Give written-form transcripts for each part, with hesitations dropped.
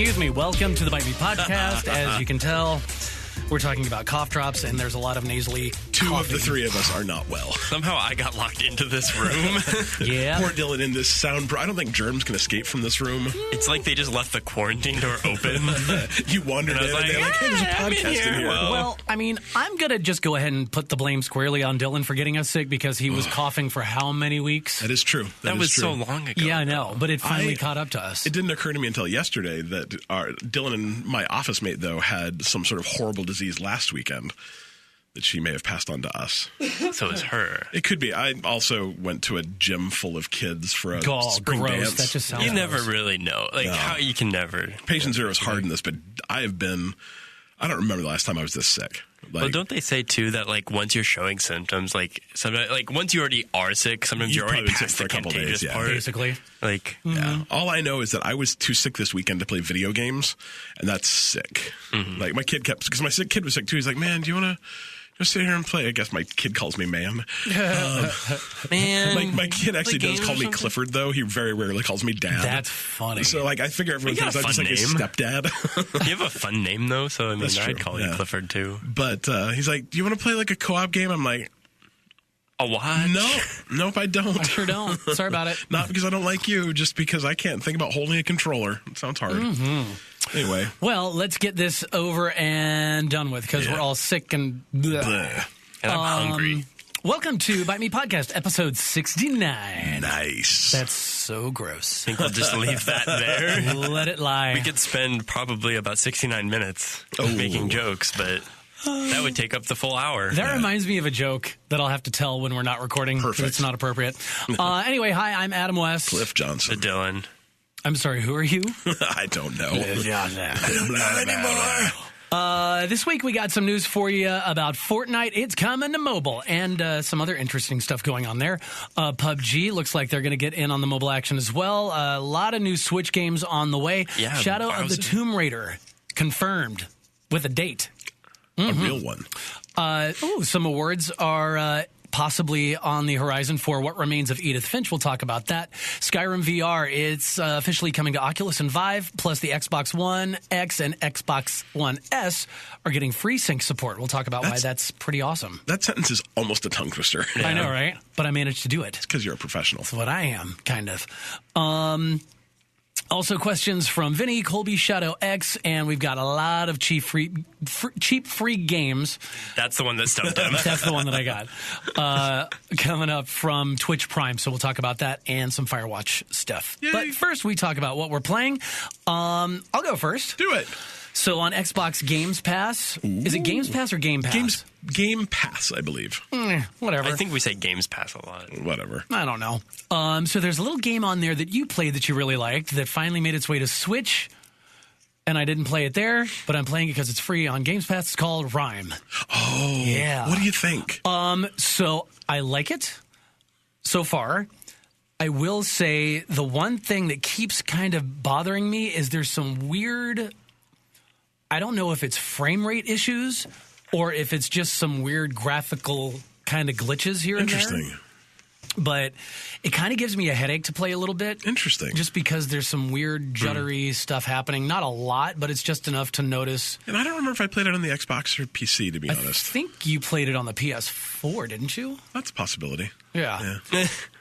Excuse me. Welcome to the Byte Me podcast. As you can tell, we're talking about cough drops, and there's a lot of nasally Two coughing. of the three of us are not well. Somehow I got locked into this room. Yeah. Poor Dylan in this sound. I don't think germs can escape from this room. It's like they just left the quarantine door open. You wandered in, and they're like, hey, there's a I'm in podcast in here. Well, I mean, I'm going to just go ahead and put the blame squarely on Dylan for getting us sick because he was coughing for how many weeks? That is true. That is was true. so long ago. Yeah, I know, but it finally caught up to us. It didn't occur to me until yesterday that Dylan and my office mate, though, had some sort of horrible disease last weekend that she may have passed on to us. So it was her. It could be. I also went to a gym full of kids for a spring gross. dance. That just sounds You gross. never really know. Like, how you can never. Patient zero is hard in this, but I don't remember the last time I was this sick. Well, don't they say, too, that, like, once you're showing symptoms, like, sometimes, like once you already are sick, sometimes you're already probably been sick past for the a couple contagious days, yeah. part. Basically. Like, Yeah. All I know is that I was too sick this weekend to play video games, and that's sick. Like, my kid because my kid was sick, too. He's like, man, do you want to just sit here and play? I guess my kid calls me man. man. My kid actually does call me something? Clifford, though. He very rarely calls me dad. That's funny. So, like, I figure everyone You got thinks I'm a just like his fun stepdad. You have a fun name, though, so, I mean, That's true, I'd call you yeah. Clifford, too. But he's like, do you want to play, like, a co-op game? I'm like, A watch? nope, I don't. I sure don't. Sorry about it. Not because I don't like you, just because I can't think about holding a controller. It sounds hard. Anyway. Well, let's get this over and done with because we're all sick and bleh. Bleh. And I'm hungry. Welcome to Byte Me Podcast, episode 69. Nice. That's so gross. I think we'll just leave that there. Let it lie. We could spend probably about 69 minutes making jokes, but that would take up the full hour. That reminds me of a joke that I'll have to tell when we're not recording. Perfect. It's not appropriate. Anyway, hi, I'm Adam West. Cliff Johnson. Dylan. I'm sorry, who are you? I don't know. I don't know anymore. This week we got some news for you about Fortnite. It's coming to mobile and some other interesting stuff going on there. PUBG looks like they're going to get in on the mobile action as well. A lot of new Switch games on the way. Yeah, Shadow of the Tomb Raider confirmed with a date. A real one. Some awards are possibly on the horizon for What Remains of Edith Finch. We'll talk about that. Skyrim VR, it's officially coming to Oculus and Vive, plus the Xbox One X and Xbox One S are getting Freesync support. We'll talk about why that's pretty awesome. That sentence is almost a tongue twister. I know, right? But I managed to do it. It's because you're a professional. That's what I am, kind of. Also, questions from Vinny, Colby, Shadough X, and we've got a lot of cheap free games. That's the one that stumped him. That's the one that I got. Coming up from Twitch Prime, so we'll talk about that and some Firewatch stuff. Yay. But first, we talk about what we're playing. I'll go first. Do it. So on Xbox Games Pass, is it Games Pass or Game Pass? Game Pass, I believe. Whatever. I think we say Games Pass a lot. Whatever. I don't know. So there's a little game on there that you played that you really liked that finally made its way to Switch. And I didn't play it there, but I'm playing it because it's free on Games Pass. It's called Rime. Oh, Yeah. What do you think? So I like it so far. I will say the one thing that keeps kind of bothering me is there's some weird, I don't know if it's frame rate issues or if it's just some weird graphical kind of glitches here and there. Interesting. But it kind of gives me a headache to play a little bit. Interesting. Just because there's some weird juddery stuff happening. Not a lot, but it's just enough to notice. And I don't remember if I played it on the Xbox or PC, to be I honest. think you played it on the PS4, didn't you? That's a possibility. Yeah.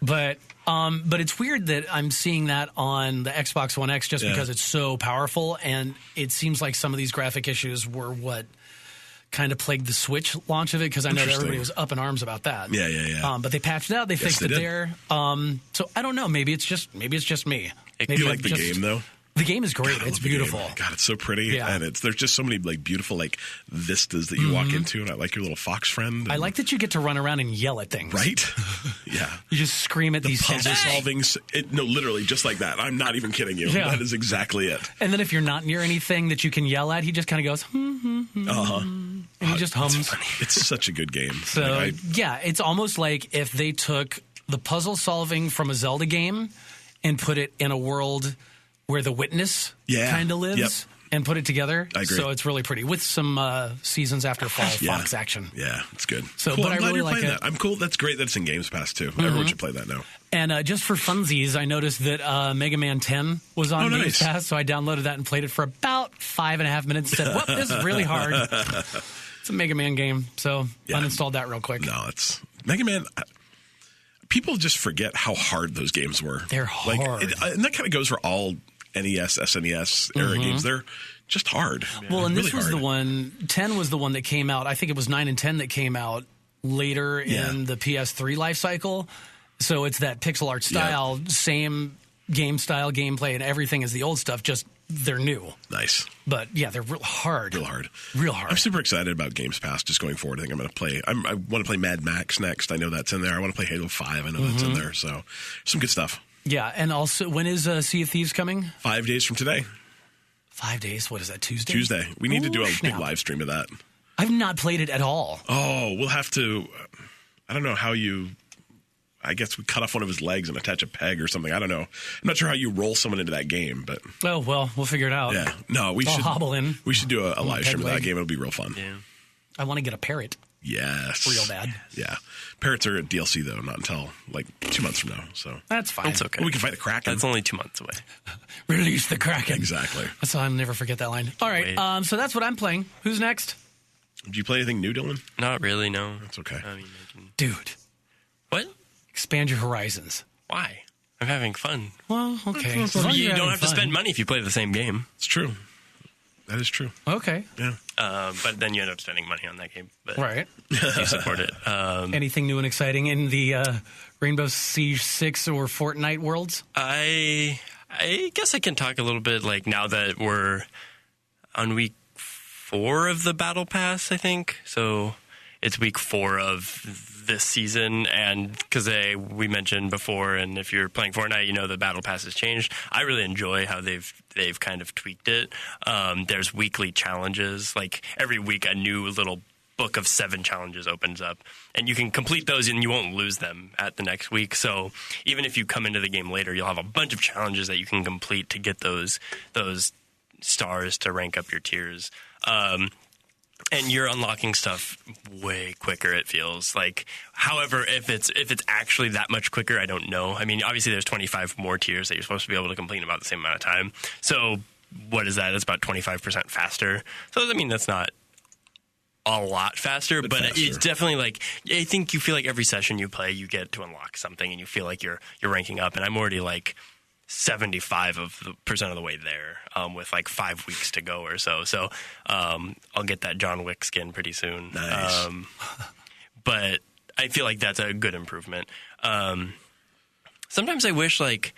But it's weird that I'm seeing that on the Xbox One X just because it's so powerful, and it seems like some of these graphic issues were what kind of plagued the Switch launch of it, because I know that everybody was up in arms about that. Yeah. But they patched it out. They fixed it there. So I don't know. Maybe it's just me. Do you like the game, though? The game is great. God, I It's love the beautiful. game. God, it's so pretty. Yeah. And there's just so many like beautiful like vistas that you walk into, and I like your little fox friend. And, I like that you get to run around and yell at things. Right? Yeah. You just scream at these Puzzle things. solving. No, literally, just like that. I'm not even kidding you. Yeah. That is exactly it. And then if you're not near anything that you can yell at, he just kind of goes, and he just hums. It's such a good game. So, it's almost like if they took the puzzle solving from a Zelda game and put it in a world where the witness kind of lives. and put it together. I agree. So it's really pretty with some seasons after fall Fox action. Yeah, it's good. So, cool. but I'm I glad really you're like playing it. that. I'm cool. That's great that it's in Games Pass too. Everyone should play that now. And just for funsies, I noticed that Mega Man 10 was on Games Pass, so I downloaded that and played it for about 5.5 minutes. Said, "Whoop, this is really hard." It's a Mega Man game, so uninstalled that real quick. No, it's Mega Man. People just forget how hard those games were. They're hard, and that kind of goes for all NES, SNES era games. They're just hard. Well, and really this was hard. the one. 10 was the one that came out. I think it was 9 and 10 that came out later in the PS3 life cycle. So it's that pixel art style, same game style, gameplay, and everything as the old stuff. Just they're new. Nice. But yeah, they're real hard. Real hard. Real hard. I'm super excited about Games Pass just going forward. I think I'm going to play. I want to play Mad Max next. I know that's in there. I want to play Halo 5. I know that's in there. So some good stuff. Yeah, and also, when is Sea of Thieves coming? 5 days from today. 5 days? What is that, Tuesday? Tuesday. We need to do a big snap. live stream of that. I've not played it at all. Oh, we'll have to. I don't know how you. I guess we cut off one of his legs and attach a peg or something. I don't know. I'm not sure how you roll someone into that game, but Oh, well, we'll figure it out. yeah, no, we I'll should hobble in. We should do a live peg stream of that leg. game. It'll be real fun. Yeah. I want to get a parrot. Yes, Real bad. Yeah, parrots are a DLC though, not until like 2 months from now. So That's fine. It's okay. we can fight the Kraken. That's only 2 months away. Release the Kraken. Exactly. That's I'll never forget that line. All right, Wait. so that's what I'm playing. Who's next? Did you play anything new, Dylan? Not really, no. That's okay. I mean, I can... Dude, What? expand your horizons. Why? I'm having fun. Well, okay. As long as You you're don't having have to fun. spend money if you play the same game. It's true. That is true. Okay. Yeah. But then you end up spending money on that game. But Right. you support it. Anything new and exciting in the Rainbow Siege 6 or Fortnite worlds? I guess I can talk a little bit, like, now that we're on week 4 of the Battle Pass, I think. So it's week 4 of this season, and because we mentioned before, and if you're playing Fortnite, you know the Battle Pass has changed. I really enjoy how they've kind of tweaked it. There's weekly challenges. Like, every week a new little book of 7 challenges opens up, and you can complete those and you won't lose them at the next week. So even if you come into the game later, you'll have a bunch of challenges that you can complete to get those stars to rank up your tiers. And you're unlocking stuff way quicker, it feels like. However, if it's actually that much quicker, I don't know. I mean, obviously there's 25 more tiers that you're supposed to be able to complete in about the same amount of time. So what is that? It's about 25% faster. So I mean, that's not a lot faster, but it's definitely like, I think you feel like every session you play, you get to unlock something and you feel like you're ranking up. And I'm already like 75% of the way there, with like 5 weeks to go or so. So I'll get that John Wick skin pretty soon. Nice. But I feel like that's a good improvement. Sometimes I wish, like,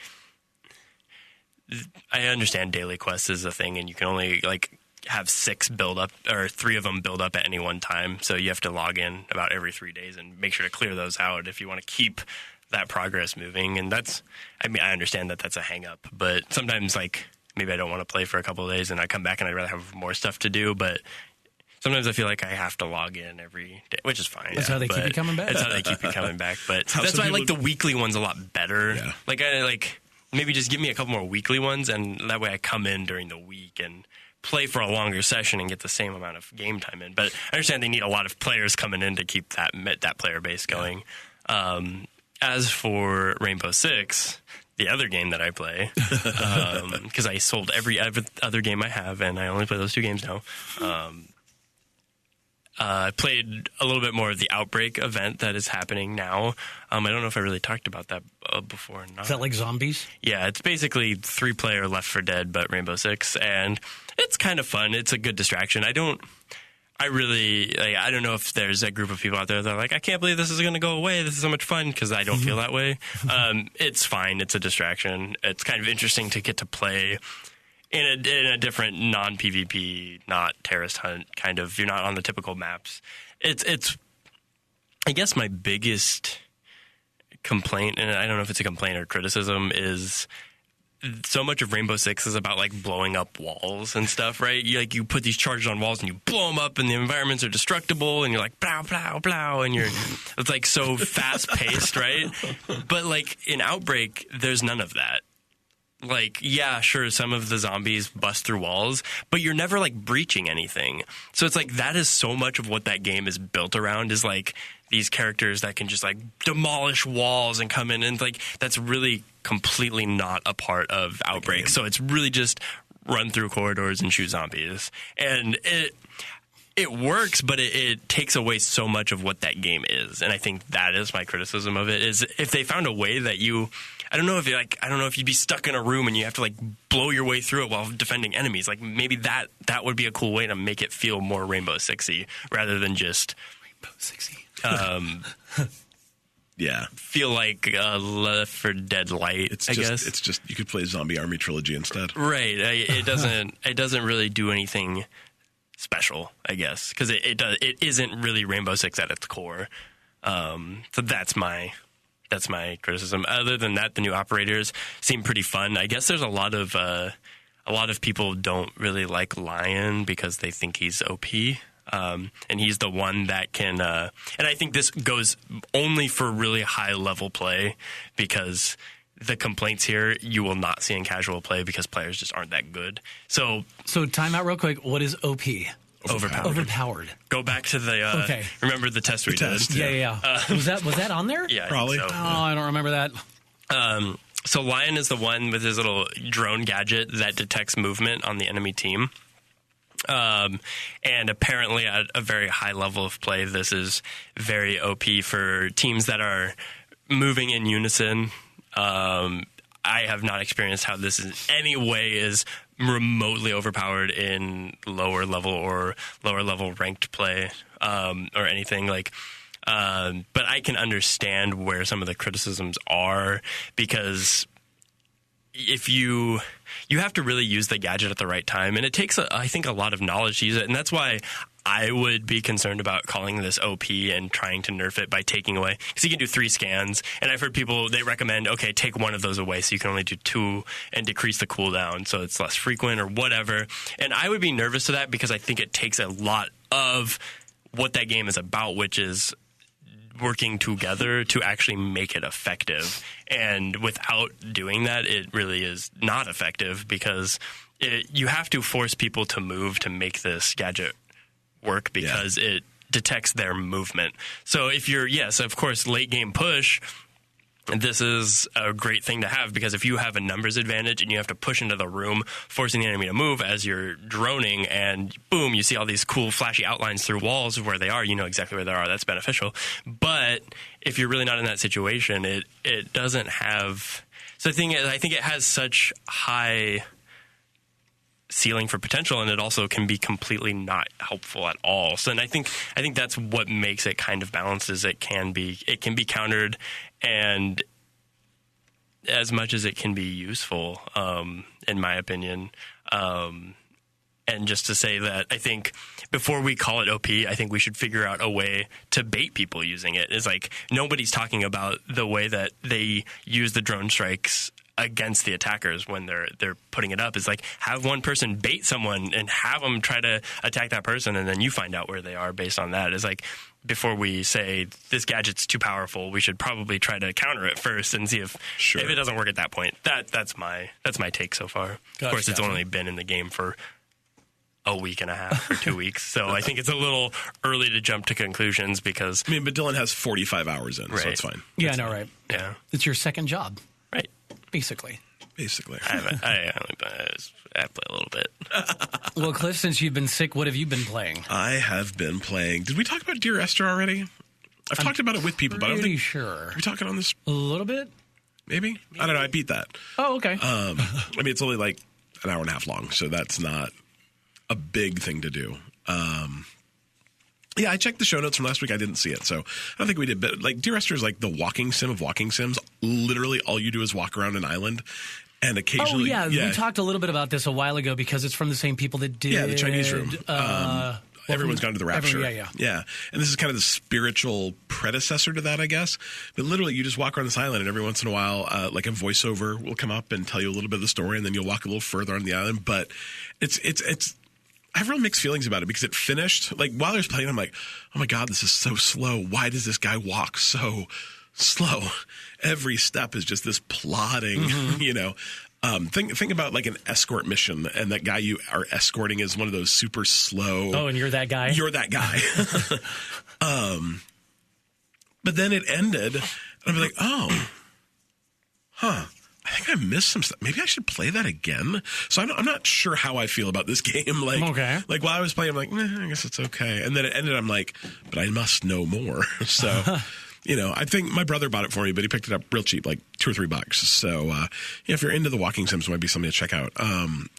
I understand daily quests is a thing, and you can only like have 6 build up, or 3 of them build up at any one time. So you have to log in about every 3 days and make sure to clear those out if you want to keep that progress moving. And that's, I mean, I understand that that's a hang up, but sometimes, like, maybe I don't want to play for a couple of days and I come back and I'd rather have more stuff to do, but sometimes I feel like I have to log in every day, which is fine. That's how they keep you coming back. That's how they keep you coming back. But how that's some why I like people- the weekly ones a lot better. Yeah. Like maybe just give me a couple more weekly ones, and that way I come in during the week and play for a longer session and get the same amount of game time in. But I understand they need a lot of players coming in to keep that player base going. As for Rainbow Six, the other game that I play, because I sold every other game I have, and I only play those 2 games now. I played a little bit more of the Outbreak event that is happening now. I don't know if I really talked about that before or not. Is that like zombies? Yeah, it's basically 3-player Left 4 Dead, but Rainbow Six, and it's kind of fun. It's a good distraction. I don't know if there's a group of people out there that are like, I can't believe this is going to go away. This is so much fun, because I don't feel that way. It's fine. It's a distraction. It's kind of interesting to get to play in a different non-PvP, not terrorist hunt kind of. You're not on the typical maps. It's I guess my biggest complaint, and I don't know if it's a complaint or criticism, is so much of Rainbow Six is about like blowing up walls and stuff, right? You put these charges on walls and you blow them up, and the environments are destructible, and you're like blow, blow, blow, and it's like so fast paced, right? But like in Outbreak, there's none of that. like, yeah, sure, some of the zombies bust through walls, but you're never, like, breaching anything. So it's like that is so much of what that game is built around is, like, these characters that can just, like, demolish walls and come in. And, like, that's really completely not a part of Outbreak. So it's really just run through corridors and shoot zombies. And it works, but it takes away so much of what that game is. And I think that is my criticism of it, is if they found a way that I don't know if you'd be stuck in a room and you have to, like, blow your way through it while defending enemies. Like, maybe that would be a cool way to make it feel more Rainbow Six-y rather than just Rainbow Six-y. Yeah. Feel like Left 4 Dead Light, I guess. It's just you could play Zombie Army Trilogy instead. Right. It doesn't really do anything special, I guess, because it isn't really Rainbow Six at its core. So that's my criticism. Other than that, the new operators seem pretty fun. I guess there's a lot of people don't really like Lion because they think he's OP. And he's the one that can, and I think this goes only for really high level play, because the complaints here you will not see in casual play because players just aren't that good. So time out real quick. What is OP? Overpowered. Go back to the, okay. Remember the test we did? Yeah. Was that on there? Yeah. Probably. So. Oh, I don't remember that. So Lion is the one with his little drone gadget that detects movement on the enemy team. And apparently at a very high level of play, this is very OP for teams that are moving in unison. I have not experienced how this in any way is remotely overpowered in lower level ranked play, or anything like. But I can understand where some of the criticisms are, because if you have to really use the gadget at the right time, and it takes, I think, a lot of knowledge to use it, and that's why I would be concerned about calling this OP and trying to nerf it by taking away, because you can do 3 scans, and I've heard people, they recommend, okay, take one of those away so you can only do 2 and decrease the cooldown so it's less frequent or whatever. And I would be nervous to that because I think it takes a lot of what that game is about, which is working together to actually make it effective. And without doing that, it really is not effective, because you have to force people to move to make this gadget work, because it detects their movement. So if you're, yes, of course, late game push, this is a great thing to have, because if you have a numbers advantage and you have to push into the room, forcing the enemy to move as you're droning, and boom, you see all these cool flashy outlines through walls of where they are, you know exactly where they are, that's beneficial. But if you're really not in that situation, it doesn't have... So the thing is, I think it has such high ceiling for potential, and it also can be completely not helpful at all. So, and I think that's what makes it kind of balanced, is it can be countered, and as much as it can be useful, in my opinion. And just to say that I think before we call it OP, I think we should figure out a way to bait people using it. It's like nobody's talking about the way that they use the drone strikes against the attackers when they're putting it up. Is like, have one person bait someone and have them try to attack that person, and then you find out where they are based on that. It's like, before we say this gadget's too powerful, we should probably try to counter it first and see if it doesn't work at that point. That's my take so far. Gotcha, of course, it's only been in the game for a week and a half or 2 weeks, so I think it's a little early to jump to conclusions, because I mean, but Dylan has 45 hours in, so it's fine. Yeah, I know, right? Yeah, it's your second job, right? Basically. I play a little bit. Well, Cliff, since you've been sick, what have you been playing? I have been playing. Did we talk about Dear Esther already? I'm talked about it with people, but I don't think. Sure. Are we talking on this? A little bit? Maybe? I don't know. I beat that. Oh, okay. I mean, it's only like an hour and a half long, so that's not a big thing to do. Yeah, I checked the show notes from last week. I didn't see it, so I don't think we did. But like, Dear Esther is like the walking sim of walking sims. Literally, all you do is walk around an island, and occasionally, we talked a little bit about this a while ago, because it's from the same people that did the Chinese Room. Everyone's Gone to the Rapture. Yeah. And this is kind of the spiritual predecessor to that, I guess. But literally, you just walk around this island, and every once in a while, like a voiceover will come up and tell you a little bit of the story, and then you'll walk a little further on the island. But it's. I have real mixed feelings about it, because it finished. Like, while I was playing, I'm like, oh my God, this is so slow. Why does this guy walk so slow? Every step is just this plodding, you know. Think about like an escort mission, and that guy you are escorting is one of those super slow. Oh, and you're that guy? You're that guy. But then it ended, and I'd be like, oh, I think I missed some stuff. Maybe I should play that again. So I'm not sure how I feel about this game. Like, okay. Like while I was playing, I'm like, I guess it's okay. And then it ended, I'm like, but I must know more. So... I think my brother bought it for me, but he picked it up real cheap, like $2 or $3. So, if you're into the walking sims, it might be something to check out.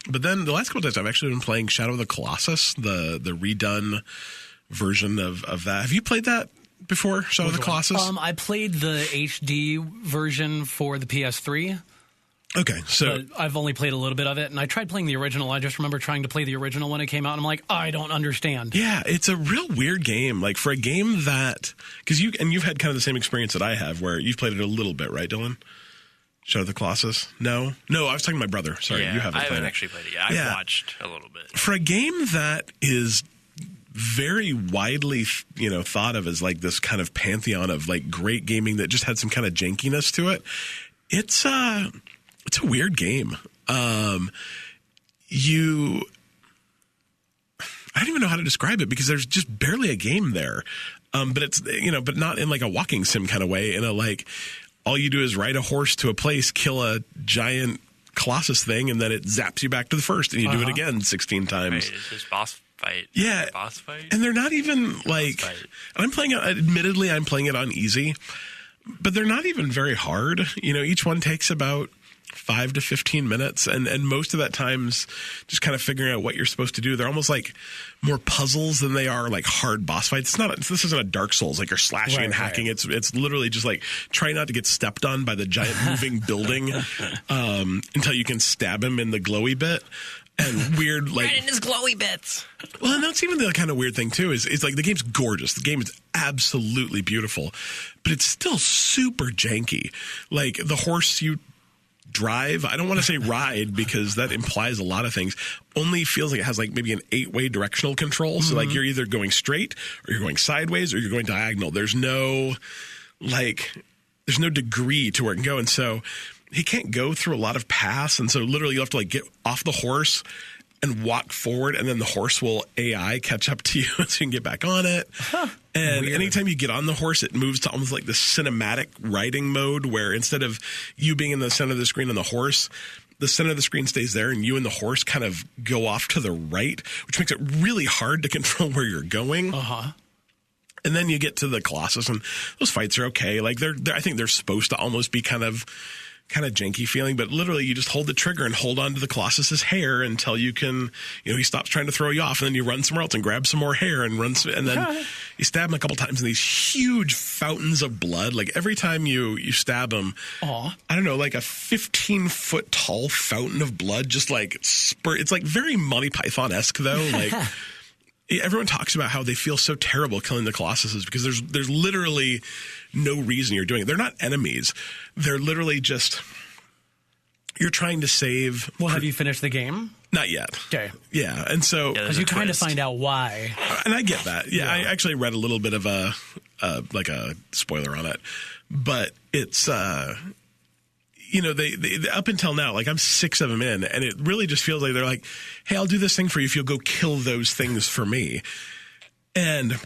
But then the last couple of days, I've actually been playing Shadow of the Colossus, the redone version of that. Have you played that before, Shadow of the Colossus? I played the HD version for the PS3. Okay, so but I've only played a little bit of it, and I tried playing the original. I just remember trying to play the original when it came out, and I'm like, I don't understand. Yeah, it's a real weird game. Like for a game that, because you've had kind of the same experience that I have, where you've played it a little bit, right, Dylan? Shadow of the Colossus? No, I was talking to my brother. Sorry, yeah, you haven't. I played haven't it. Actually played it. Yeah, I've watched a little bit. For a game that is very widely, thought of as like this kind of pantheon of like great gaming that just had some kind of jankiness to it, it's a weird game. I don't even know how to describe it because there's just barely a game there. But it's, but not in like a walking sim kind of way. In a like, all you do is ride a horse to a place, kill a giant Colossus thing, and then it zaps you back to the first, and you do it again 16 times. Right, it's just boss fight. Yeah. Boss fight. And they're not even like, I'm playing it, admittedly, I'm playing it on easy, but they're not even very hard. Each one takes about 5 to 15 minutes, and most of that time's just kind of figuring out what you're supposed to do. They're almost like more puzzles than they are like hard boss fights. This isn't a Dark Souls, like you're slashing and hacking. Right. It's literally just like try not to get stepped on by the giant moving building until you can stab him in the glowy bit. And weird, like... Right in his glowy bits. Well, and that's even the kind of weird thing, too, is like the game's gorgeous. The game is absolutely beautiful, but it's still super janky. Like, the horse you drive, I don't want to say ride because that implies a lot of things, only feels like it has like maybe an 8-way directional control. So, like, you're either going straight, or you're going sideways, or you're going diagonal. There's no degree to where it can go. And so... he can't go through a lot of paths, and so literally you have to like get off the horse and walk forward, and then the horse will AI catch up to you so you can get back on it. And weird. Anytime you get on the horse, it moves to almost like the cinematic riding mode, where instead of you being in the center of the screen on the horse, the center of the screen stays there, and you and the horse kind of go off to the right, which makes it really hard to control where you're going. And then you get to the Colossus, and those fights are okay. Like I think they're supposed to almost be kind of janky feeling, but literally you just hold the trigger and hold on to the Colossus's hair until you can, he stops trying to throw you off, and then you run somewhere else and grab some more hair and and then you stab him a couple times, and these huge fountains of blood, like every time you stab him, I don't know, like a 15-foot tall fountain of blood, just like it's like very Monty Python-esque though, like everyone talks about how they feel so terrible killing the Colossuses because there's literally no reason you're doing it. They're not enemies. They're literally just you're trying to save. Well, have you finished the game? Not yet. Okay. Yeah, and so because you kind of find out why. And I get that. Yeah, I actually read a little bit of a spoiler on it, but it's they up until now, like I'm 6 of them in, and it really just feels like they're like, hey, I'll do this thing for you if you'll go kill those things for me. And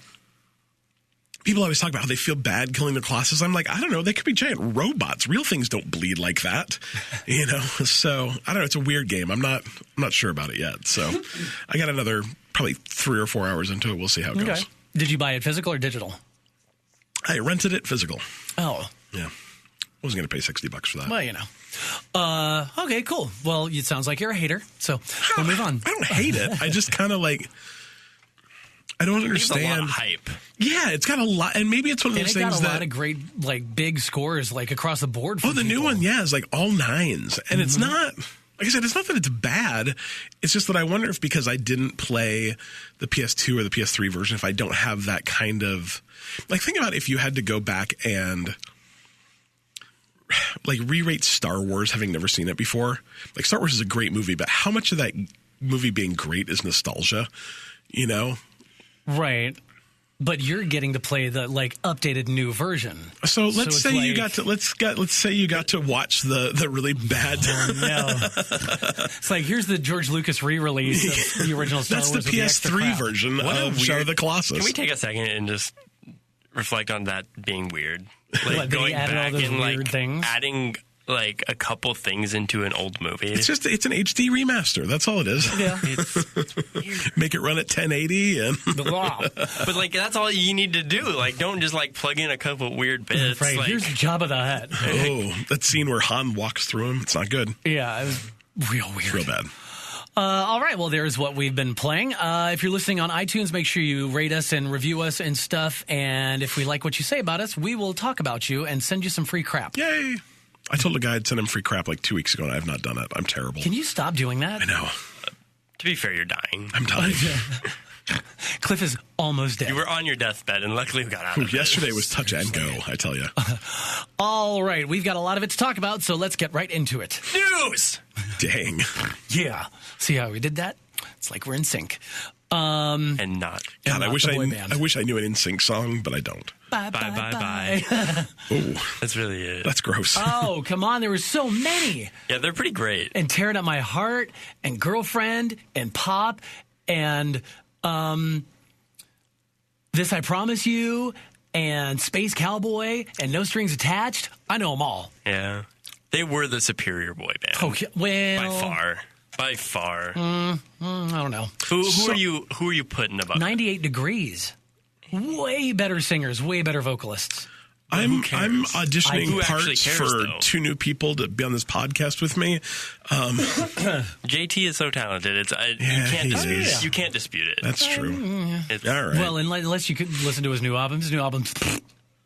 people always talk about how they feel bad killing the Colossus. I'm like, I don't know, they could be giant robots. Real things don't bleed like that, So I don't know. It's a weird game. I'm not sure about it yet. So I got another probably 3 or 4 hours into it. We'll see how it goes. Did you buy it physical or digital? I rented it physical. Oh, yeah. I wasn't going to pay $60 for that. Well, okay, cool. Well, it sounds like you're a hater, so we'll move on. I don't hate it. I just kind of like, I don't understand. It's a lot of hype. Yeah, it's got a lot, and maybe it's one of those things that... got a lot of great, like, big scores, like, across the board for the new one, is like all 9s, and it's not... Like I said, it's not that it's bad. It's just that I wonder if because I didn't play the PS2 or the PS3 version, if I don't have that kind of... Like, think about if you had to go back and... like re-rate Star Wars, having never seen it before. Like, Star Wars is a great movie, but how much of that movie being great is nostalgia? Right. But you're getting to play the updated new version. So let's say you got to watch the really bad. Oh, no. It's like, here's the George Lucas re-release of the original Star Wars. That's the PS3 version of Shadow of the Colossus. Can we take a second and just reflect on that being weird? Like going back and adding a couple things into an old movie. It's an HD remaster. That's all it is. Yeah. It's make it run at 1080 and but that's all you need to do. Don't just plug in a couple weird bits. Right. Here's Jabba the Hutt. Oh, that scene where Han walks through him. It's not good. Yeah, it was real weird. Real bad. All right, well, there's what we've been playing. If you're listening on iTunes, make sure you rate us and review us and stuff. And if we like what you say about us, we will talk about you and send you some free crap. Yay! I told a guy I'd send him free crap 2 weeks ago, and I have not done it. I'm terrible. Can you stop doing that? I know. To be fair, you're dying. I'm dying. Cliff is almost dead. You were on your deathbed, and luckily we got out of it. Yesterday was touch and go, I tell you. All right, we've got a lot of it to talk about, so let's get right into it. News! Dang. Yeah. See how we did that? It's like we're in sync. And not. God, I wish I knew an NSYNC song, but I don't. Bye, bye, bye, bye. Oh, that's really it. That's gross. Oh, come on. There were so many. Yeah, they're pretty great. And Tearing Up My Heart, and Girlfriend, and Pop, and This I Promise You, and Space Cowboy, and No Strings Attached. I know them all. Yeah. They were the superior boy band. Okay, well. By far. I don't know. Who are you putting above? 98 Degrees. Way better singers, way better vocalists. I'm auditioning parts for though? 2 new people to be on this podcast with me. JT is so talented. You can't dispute it. That's true. All right. Well, unless you could listen to his new album. His new album's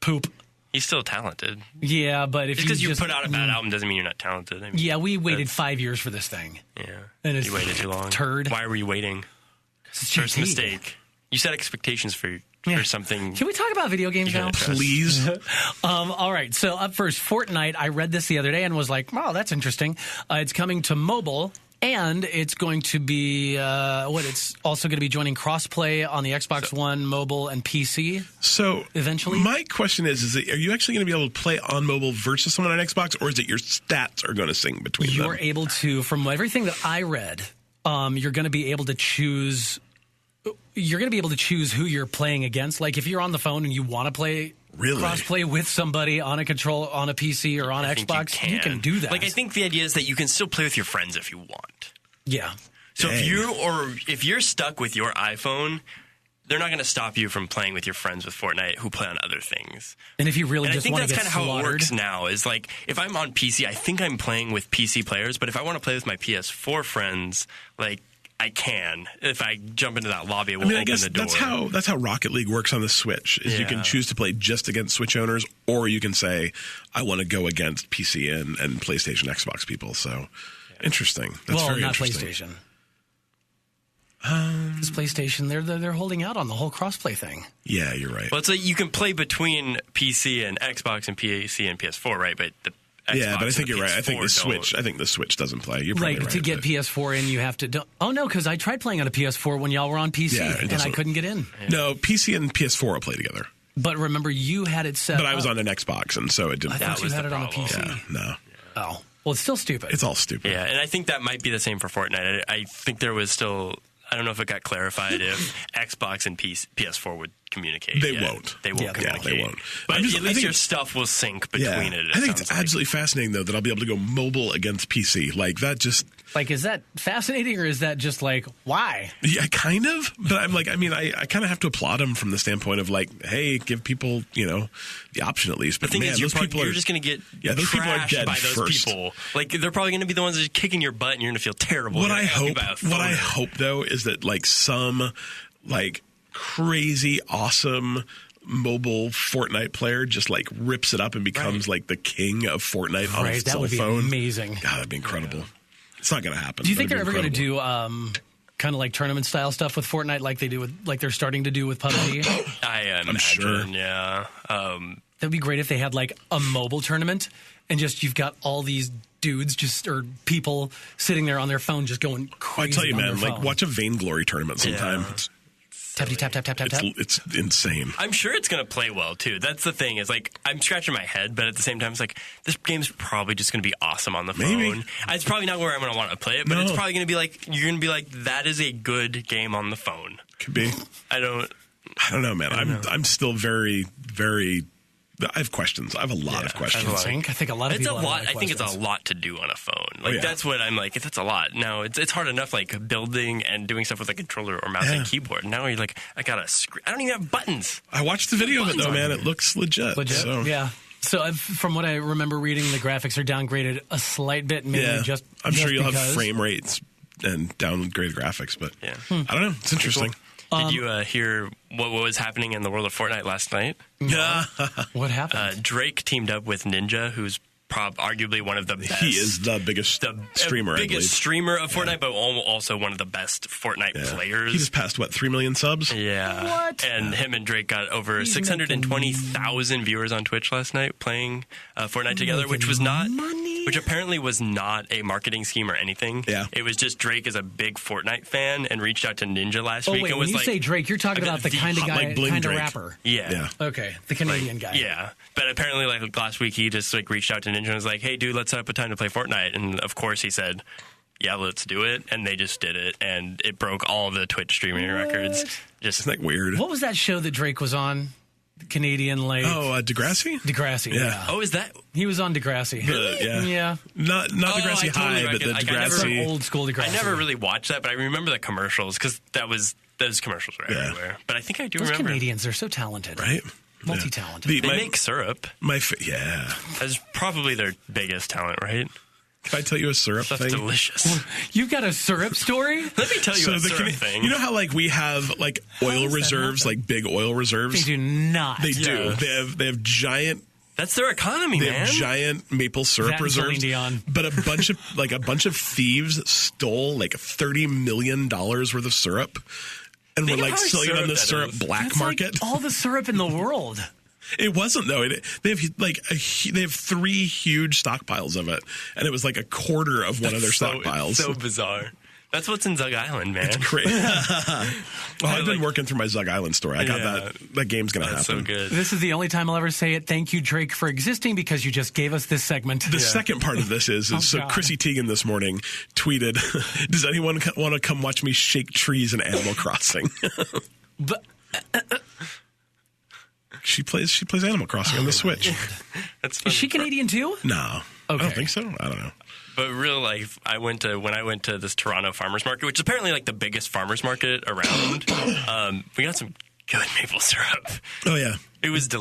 poop. He's still talented. Yeah, but if because you put out a bad album doesn't mean you're not talented. I mean, yeah, we waited 5 years for this thing. Yeah, and you waited too long. Turd. Why were you waiting? First mistake. You set expectations for something. Can we talk about video games now, please? All right. So up first, Fortnite. I read this the other day and was like, "Wow, that's interesting." It's coming to mobile. And it's going to be, it's also going to be joining crossplay on the Xbox One, mobile, and PC. So eventually, my question is are you actually going to be able to play on mobile versus someone on Xbox, or is it your stats are going to sync between them? You're able to, from everything that I read, you're going to be able to choose. You're going to be able to choose who you're playing against. Like if you're on the phone and you want to play. Really? Crossplay with somebody on a PC or on Xbox, you can do that. I think the idea is that you can still play with your friends if you want. Yeah. So if you're stuck with your iPhone, they're not going to stop you from playing with your friends with Fortnite who play on other things. And if you really just want to get slaughtered. I think that's kind of how it works now. Is if I'm on PC, I think I'm playing with PC players, but if I want to play with my PS4 friends, I can. If I jump into that lobby, it will open the door. That's how Rocket League works on the Switch. Is you can choose to play just against Switch owners, or you can say, I want to go against PC and PlayStation, Xbox people. So interesting. That's very interesting. Not PlayStation. It's PlayStation. They're holding out on the whole crossplay thing. Yeah, you're right. Well, it's you can play between PC and Xbox and PC and PS4, right? But the Xbox but I think you're right. I think the Switch doesn't play. You're probably right. To get PS4 in, you have to. Oh no, because I tried playing on a PS4 when y'all were on PC, and I couldn't get in. Yeah. No, PC and PS4 will play together. But remember, you had it set. But I was on an Xbox, and so it didn't. I thought you had it on a PC. Yeah, no. Oh, well, it's still stupid. It's all stupid. Yeah, and I think that might be the same for Fortnite. I think there was still. I don't know if it got clarified if Xbox and PS4 would communicate. They won't. They won't communicate. Yeah, they won't. But at least your stuff will sync between it. I think it's absolutely fascinating, though, that I'll be able to go mobile against PC. That just... is that fascinating, or is that just why? Yeah, kind of. But I'm I kind of have to applaud them from the standpoint of hey, give people, the option at least. But the thing is, you're just going to get those people are dead by those first. People. They're probably going to be the ones that are kicking your butt, and you're going to feel terrible. What I hope, though, is that some crazy awesome mobile Fortnite player just rips it up and becomes the king of Fortnite on his cell phone. That would be amazing. God, that'd be incredible. It's not going to happen. Do you think they're ever going to do kind of tournament style stuff with Fortnite, like they do with they're starting to do with PUBG? I'm sure. Yeah. That'd be great if they had a mobile tournament and you've got all these dudes or people sitting there on their phone just going crazy. I tell you, man, watch a Vainglory tournament sometime. Yeah. Tap, tap, tap, tap, tap, tap. It's insane. I'm sure it's going to play well, too. That's the thing. Is like, I'm scratching my head, but at the same time, it's like, this game's probably just going to be awesome on the phone. Maybe. It's probably not where I'm going to want to play it, but it's probably going to be like, you're going to be like, that is a good game on the phone. Could be. I don't know, man. I'm still very, very... I have questions. I have a lot of questions. I think a lot of people have I think it's a lot to do on a phone. Like that's what I'm like. That's a lot. Now it's hard enough like building and doing stuff with a controller or mouse and keyboard. Now you're like, I got a screen. I don't even have buttons. I watched the video of it though, man. It looks legit. So. Yeah. So from what I remember reading, the graphics are downgraded a slight bit. Maybe just I'm sure you'll because. have frame rates and downgraded graphics, but I don't know. It's interesting. Did you hear what was happening in the world of Fortnite last night? Yeah. What happened? Drake teamed up with Ninja, who's arguably one of the best. He is the biggest streamer, biggest streamer of Fortnite, but also one of the best Fortnite players. He just passed, 3 million subs? Yeah. What? And him and Drake got over 620,000 viewers on Twitch last night playing Fortnite together, which apparently was not a marketing scheme or anything. Yeah. It was just Drake is a big Fortnite fan and reached out to Ninja last week. Wait, and when was you say Drake, you're talking about the kind of guy, like Bling kind of Drake. rapper. Yeah. Okay, the Canadian guy. Yeah. But apparently, like last week, he just like reached out to Ninja and was like, "Hey, dude, let's set up a time to play Fortnite." And of course, he said, "Yeah, let's do it." And they just did it, and it broke all the Twitch streaming records. Just Isn't that weird? What was that show that Drake was on? Canadian, like Degrassi? Degrassi, yeah. Oh, is that? He was on Degrassi. Yeah. Not Degrassi High, but the Degrassi. Old school Degrassi. I never really watched that, but I remember the commercials because those commercials were everywhere. But I think I do remember. Canadians are so talented, Right? Multi-talented. They make syrup. That's probably their biggest talent, right? Can I tell you a syrup That's thing? delicious. You've got a syrup story? Let me tell you a syrup thing. You know how like we have like oil reserves, like big oil reserves? They do not. They do. They have giant. That's their economy, They man. have giant maple syrup reserves. But a bunch of thieves stole like $30 million worth of syrup, and were like selling it on the syrup black market. Like all the syrup in the world. It wasn't though. They have 3 huge stockpiles of it, and it was like a quarter of one of their stockpiles. So bizarre. That's what's in Zug Island, man. It's great. I've been working through my Zug Island story. I got that. That game's gonna happen. So good. This is the only time I'll ever say it. Thank you, Drake, for existing because you just gave us this segment. The second part of this is Chrissy Teigen this morning tweeted, "Does anyone want to come watch me shake trees in Animal Crossing?" But. She plays Animal Crossing on the Switch. That's is she Canadian too? No. Okay. I don't think so. I don't know. But real life, when I went to this Toronto farmers market, which is apparently like the biggest farmers market around, we got some good maple syrup. Oh yeah. It was it's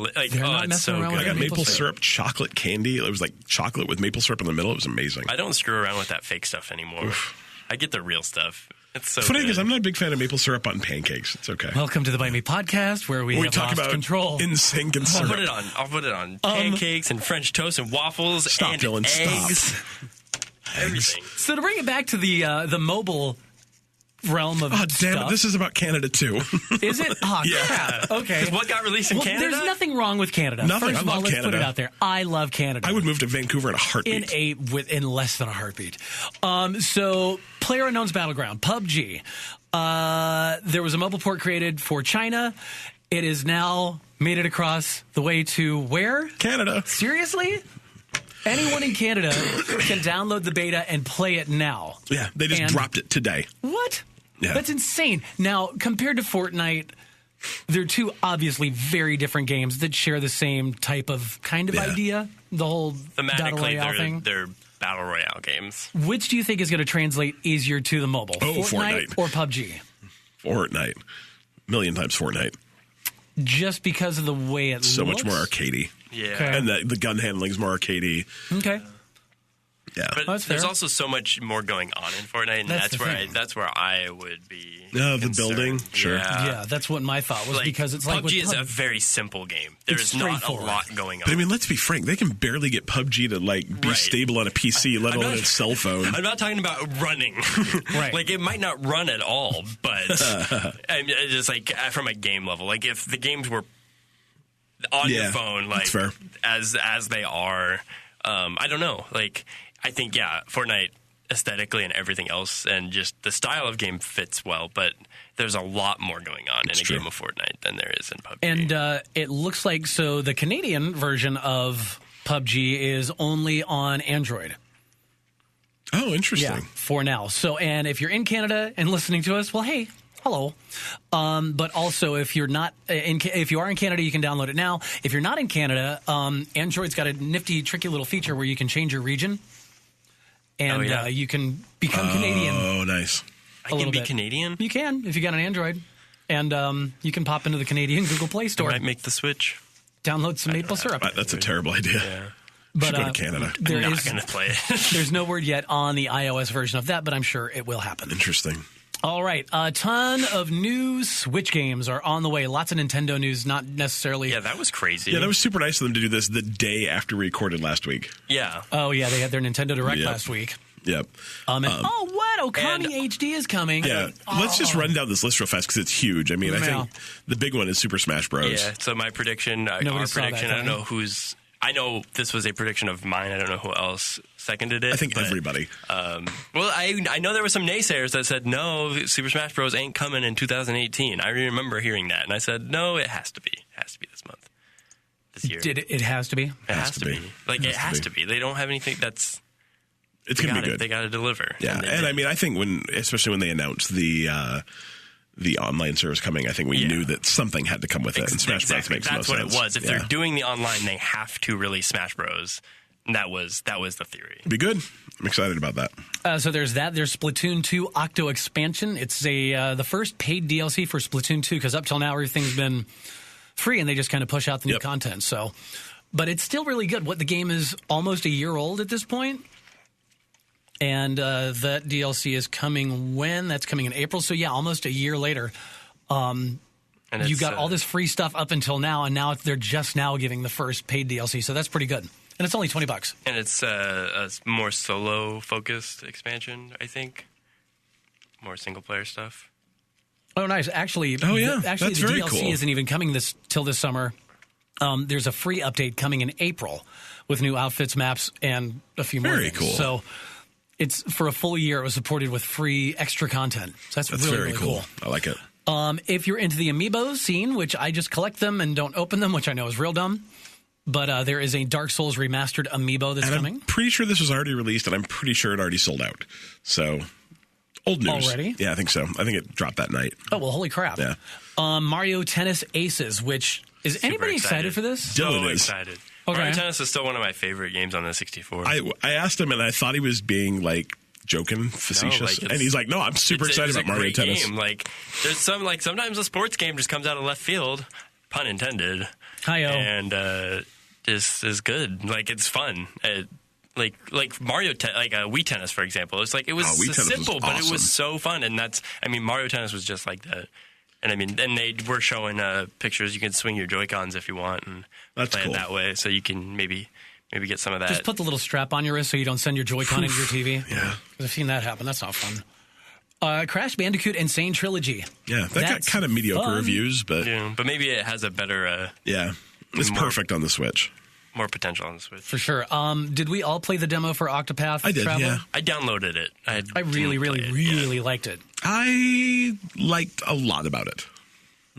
so good. I got maple syrup chocolate candy. It was like chocolate with maple syrup in the middle. It was amazing. I don't screw around with that fake stuff anymore. Oof. I get the real stuff. It's so funny good. because I'm not a big fan of maple syrup on pancakes. It's okay. Welcome to the Byte Me podcast where we talk about control. In sync and syrup. I'll put it on pancakes and French toast and waffles and Dylan, eggs. Stop. Everything. So to bring it back to the mobile realm of damn it, this is about Canada too. Is it? Oh, crap. Okay. What got released in Canada? There's nothing wrong with Canada. Nothing. First of all, let's put it out there. I love Canada. I would move to Vancouver in a heartbeat. In less than a heartbeat. So PlayerUnknown's Battleground, PUBG. There was a mobile port created for China. It is now made it across the way to where? Canada. Seriously? Anyone in Canada can download the beta and play it now. Yeah, they just dropped it today. What? Yeah. That's insane. Now, compared to Fortnite, they're two obviously very different games that share the same type of kind of idea. The whole Battle Royale thing. They're Battle Royale games. Which do you think is going to translate easier to the mobile? Fortnite or PUBG? Fortnite. A million times Fortnite. Just because of the way it so looks? much more arcadey. Yeah. Okay. And the gun handling is more arcadey. Okay. Yeah. But there's also so much more going on in Fortnite, and that's where I would be. The concerned. building, sure. Yeah, that's what my thought was because it's like PUBG is a very simple game. There's not a lot going on. But I mean, let's be frank. They can barely get PUBG to be stable on a PC, let alone a cell phone. I'm not talking about running. Right. Like it might not run at all, but just like from a game level, like if the games were on your phone, like as they are, I don't know, like. I think, Fortnite aesthetically and everything else, and just the style of game fits well, but there's a lot more going on in a game of Fortnite than there is in PUBG. And it looks like, so the Canadian version of PUBG is only on Android. Oh, interesting. Yeah, for now. So, and if you're in Canada and listening to us, well, hey, hello. But also, if you're not if you are in Canada, you can download it now. If you're not in Canada, Android's got a nifty, tricky little feature where you can change your region, and you can become Canadian. Oh, nice. I can be Canadian? You can, if you got an Android. And you can pop into the Canadian Google Play Store. I might make the switch. Download some maple syrup. That's a terrible idea. Yeah. But go to Canada. I'm not going to play it. There's no word yet on the iOS version of that, but I'm sure it will happen. Interesting. All right. A ton of new Switch games are on the way. Lots of Nintendo news, not necessarily. Yeah, that was crazy. Yeah, that was super nice of them to do this the day after we recorded last week. Yeah. Oh, yeah. They had their Nintendo Direct last week. Yep. Oh, what? Okami HD is coming. Yeah. Let's just run down this list real fast because it's huge. I mean, I think the big one is Super Smash Bros. Yeah. So my prediction, our prediction, I don't know who's. I know this was a prediction of mine. I don't know who else seconded it. I think everybody. Well, I know there were some naysayers that said, no, Super Smash Bros. Ain't coming in 2018. I remember hearing that. And I said, no, it has to be. It has to be this month. This year. It has to be? It has to be. Like, it has to be. They don't have anything that's... It's going to be good. They got to deliver. Yeah. And I mean, I think especially when they announced the online service coming, I think we knew that something had to come with it. And Smash Bros. Makes That's no what sense. it was. If they're doing the online, they have to release Smash Bros. And that was the theory. Be good. I'm excited about that. So there's that. There's Splatoon 2 Octo Expansion. It's the first paid DLC for Splatoon 2 because up till now everything's been free and they just kind of push out the new content. So, but it's still really good. What the game is almost a year old at this point. And that DLC is coming when? That's coming in April. So, yeah, almost a year later. You got all this free stuff up until now, and now they're just now giving the first paid DLC. So that's pretty good. And it's only $20. And it's a more solo-focused expansion, I think. More single-player stuff. Oh, nice. Actually, that's the very DLC cool. isn't even coming till this summer. There's a free update coming in April with new outfits, maps, and a few more Very things. cool. So it's for a full year. It was supported with free extra content. So that's really, very really cool. I like it. If you're into the amiibo scene, which I just collect them and don't open them, which I know is real dumb, but there is a Dark Souls remastered amiibo that's coming. I'm pretty sure this was already released, and I'm pretty sure it already sold out. So, old news. Already? Yeah, I think so. I think it dropped that night. Oh, well, holy crap. Yeah. Mario Tennis Aces, which is anybody excited for this? Dylan is. Excited. Okay. Mario Tennis is still one of my favorite games on the 64. I asked him, and I thought he was being like joking, facetious, and he's like, "No, I'm super excited about Mario Tennis." Game. Like, there's sometimes a sports game just comes out of left field, pun intended. Hi-yo. And is good. Like, it's fun. Like Mario, like Wii Tennis, for example. It's like it was simple, but it was so fun. And Mario Tennis was just like that. And and they were showing pictures. You can swing your Joy-Cons if you want and play it that way. So you can maybe get some of that. Just put the little strap on your wrist so you don't send your Joy-Con into your TV. Yeah. Because I've seen that happen. That's not fun. Crash Bandicoot Insane Trilogy. Yeah, that got kind of mediocre reviews, but maybe it has a better. It's perfect on the Switch. More potential on the Switch. For sure. Did we all play the demo for Octopath I did, Traveler? yeah. I downloaded it. I really liked it. I liked a lot about it.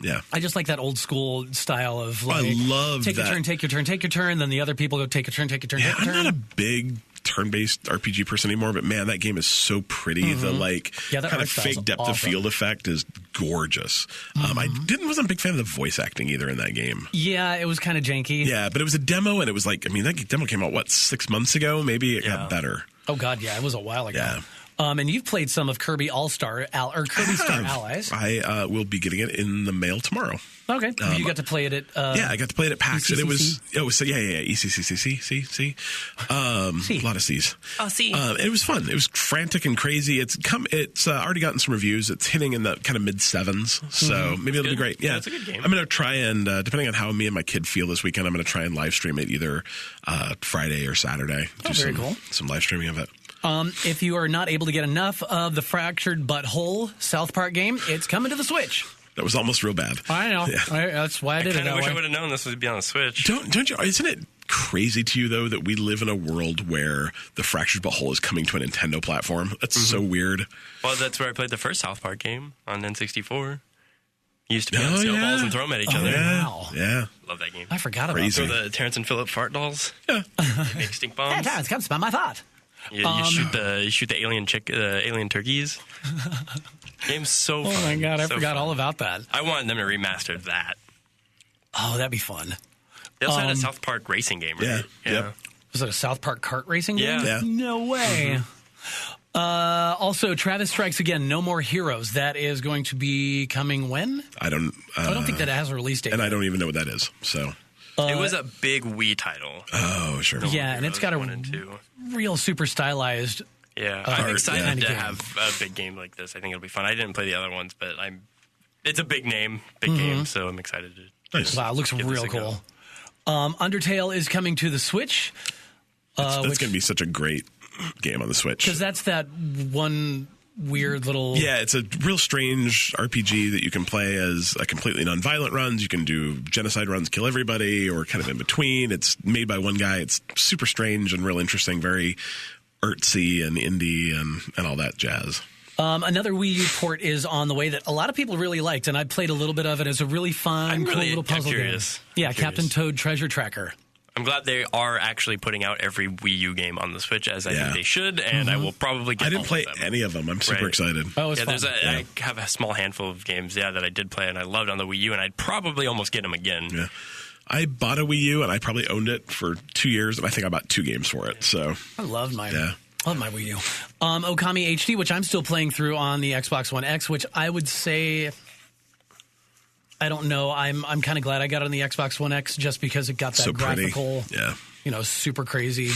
Yeah. I just like that old school style of like, I love take that. Your turn, take your turn, take your turn. Then the other people go take a turn, take your turn, take your turn. I'm not a big turn-based RPG person anymore, but man, that game is so pretty. The kind of fake depth of field effect is gorgeous. I wasn't a big fan of the voice acting either in that game. Yeah, it was kind of janky. Yeah, but it was a demo, and it was like, that demo came out 6 months ago? Maybe it got better. Oh god, yeah, it was a while ago. Yeah. And you've played some of Kirby All-Star or Kirby Star Allies. I will be getting it in the mail tomorrow. Okay. You got to play it at I got to play it at PAX. And it was ECCCC. A lot of C's. Oh, C. It was fun. It was frantic and crazy. It's already gotten some reviews. It's hitting in the kind of mid-7s. So maybe it'll be great. Yeah, it's a good game. I'm going to try and, depending on how me and my kid feel this weekend, I'm going to try and live stream it either Friday or Saturday. Very cool. Some live streaming of it. If you are not able to get enough of the Fractured Butthole South Park game, it's coming to the Switch. That was almost real bad. I know. Yeah. That's why I did it that way. I wish I would have known this would be on the Switch. Don't you? Isn't it crazy to you, though, that we live in a world where the Fractured But Whole is coming to a Nintendo platform? That's so weird. Well, that's where I played the first South Park game on N64. You used to play on snowballs and throw them at each other. Yeah. Wow. Yeah. Love that game. I forgot about Crazy. that. Throw the Terrence and Phillip fart dolls. Yeah. Make stink bombs. Hey, Terrence, come smell my fart. You shoot the alien turkeys. Game's so fun. Oh my God, I So forgot fun. all about that. I wanted them to remaster that. Oh, that'd be fun. They also had a South Park racing game, right? Yeah. Yep. Was it a South Park kart racing game? Yeah. No way. Also, Travis Strikes Again, No More Heroes. That is going to be coming when? I don't think that it has a release date. And I don't even know what that is. So. It was a big Wii title. Oh, sure. Yeah, and it's got a 1 and 2. real super stylized. Yeah, I'm excited to game. have a big game like this. I think it'll be fun. I didn't play the other ones, but it's a big game, game, so I'm excited to. Nice. Wow, it looks Give real this a go. cool. Undertale is coming to the Switch. That's going to be such a great game on the Switch. Because that's that one weird little... Yeah, it's a real strange RPG that you can play as a completely non-violent runs. You can do genocide runs, kill everybody, or kind of in between. It's made by one guy. It's super strange and real interesting, very artsy and indie and all that jazz. Another Wii U port is on the way that a lot of people really liked, and I played a little bit of it. It's a really fun, cool little puzzle game. Yeah, Captain Toad Treasure Tracker. I'm glad they are actually putting out every Wii U game on the Switch, as I think they should, and I will probably get I didn't play all of them. any of them. I'm super excited. Oh, it's fun. I have a small handful of games, that I did play and I loved on the Wii U, and I'd probably almost get them again. Yeah. I bought a Wii U, and I probably owned it for 2 years, and I think I bought 2 games for it. So I loved mine. Yeah. Love my Wii U. Okami HD, which I'm still playing through on the Xbox One X, which I would say... I don't know. I'm kind of glad I got it on the Xbox One X just because it got that so graphical, yeah, super crazy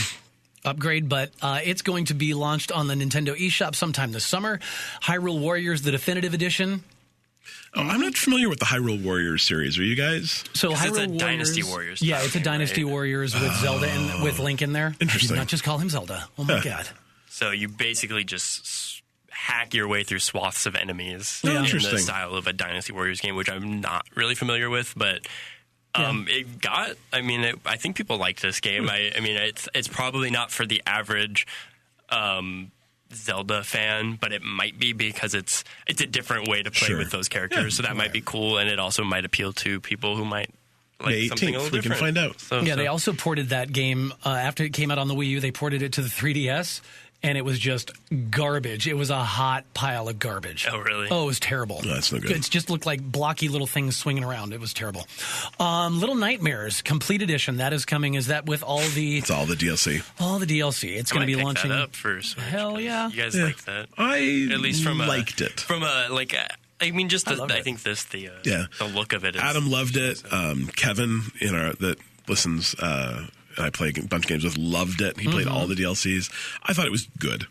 upgrade. But it's going to be launched on the Nintendo eShop sometime this summer. Hyrule Warriors, the Definitive Edition. Oh, I'm not familiar with the Hyrule Warriors series. Are you guys? So Hyrule it's a Warriors, Dynasty Warriors. Yeah, it's a Dynasty Warriors with Zelda and with Link in there. Interesting. I did not just call him Zelda. Oh my God. So you basically just hack your way through swaths of enemies in Interesting. the style of a Dynasty Warriors game, which I'm not really familiar with, but it got. I think people liked this game. It's probably not for the average Zelda fan, but it might be because it's a different way to play with those characters. So that might be cool, and it also might appeal to people who might like May 18th, something a little we different. can find out. So, They also ported that game after it came out on the Wii U. They ported it to the 3DS. And it was just garbage. It was a hot pile of garbage. Oh, really? Oh, it was terrible. No, that's no good. It just looked like blocky little things swinging around. It was terrible. Little Nightmares Complete Edition. That is coming. Is that with all the... It's all the DLC. All the DLC. It's going to be launching... That up for Switch. Hell yeah. You guys like that? I At least from liked it. From a, like... I mean, just the, I think this the look of it. Adam loved it. Kevin, that listens, and I play a bunch of games with, loved it. He played all the DLCs. I thought it was good.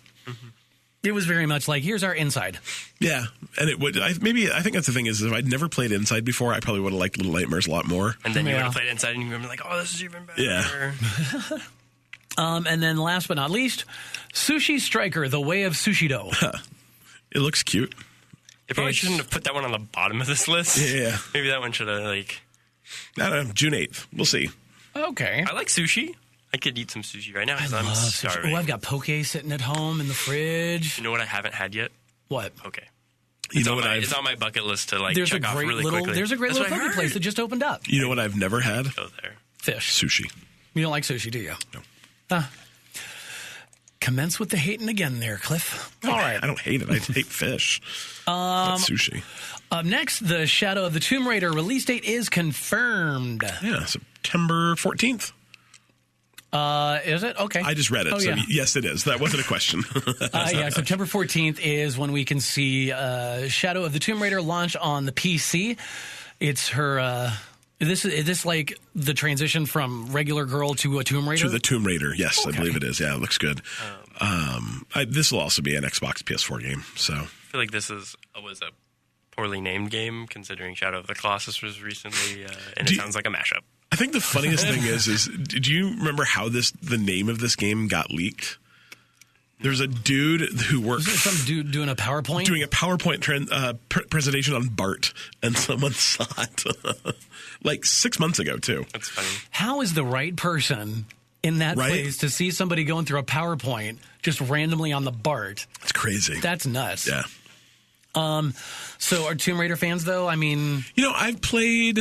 It was very much like, here's our Inside. Yeah, and it would. I think that's the thing is, if I'd never played Inside before, I probably would have liked Little Nightmares a lot more. And then you would have played Inside, and you would be like, "Oh, this is even better." Yeah. And then last but not least, Sushi Striker: The Way of Sushido. It looks cute. They probably shouldn't have put that one on the bottom of this list. Yeah. Maybe that one should have I don't know. June 8th. We'll see. Okay. I like sushi. I could eat some sushi right now because I'm Love starving. sushi. Oh, I've got poke sitting at home in the fridge. You know what I haven't had yet? What? Okay. It's on my bucket list to There's check a off great really little. quickly. There's a great That's little what I poke place heard. that just opened up. You know what I've never had? Go there. Fish. Sushi. You don't like sushi, do you? No. Commence with the hating again there, Cliff. All right. I don't hate it. I hate fish. Not sushi. Up next, the Shadow of the Tomb Raider release date is confirmed. Yeah, September 14th. Is it? Okay. I just read it. Oh, so yeah. yes, it is. That wasn't a question. Yeah, September 14th is when we can see Shadow of the Tomb Raider launch on the PC. It's her... Is this like the transition from regular girl to a Tomb Raider? To the Tomb Raider, yes, Okay. I believe it is. Yeah, it looks good. This will also be an Xbox PS4 game. So I feel like this was a poorly named game, considering Shadow of the Colossus was recently, and it sounds like a mashup. I think the funniest thing is, did you remember how the name of this game got leaked? There's a dude who worked... Is there some dude doing a PowerPoint? Doing a PowerPoint presentation on BART, and someone saw it like 6 months ago, too. That's funny. How is the right person in that place to see somebody going through a PowerPoint just randomly on the BART? It's crazy. That's nuts. Yeah. So are Tomb Raider fans, though? I mean... I've played...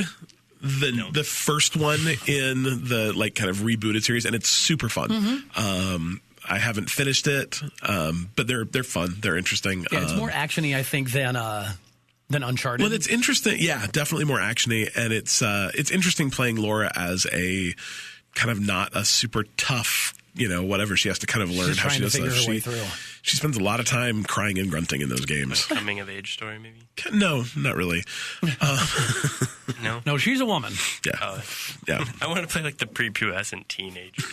The first one in the kind of rebooted series, and it's super fun. Mm-hmm. I haven't finished it, but they're fun. They're interesting. Yeah, it's more actiony, I think, than Uncharted. Well, it's interesting. Yeah, definitely more actiony, and it's interesting playing Laura as a kind of not a super tough, whatever. She has to kind of learn how she does stuff. She spends a lot of time crying and grunting in those games. Like coming of age story, maybe? No, not really. No, she's a woman. Yeah. Yeah. I want to play like the prepubescent teenager.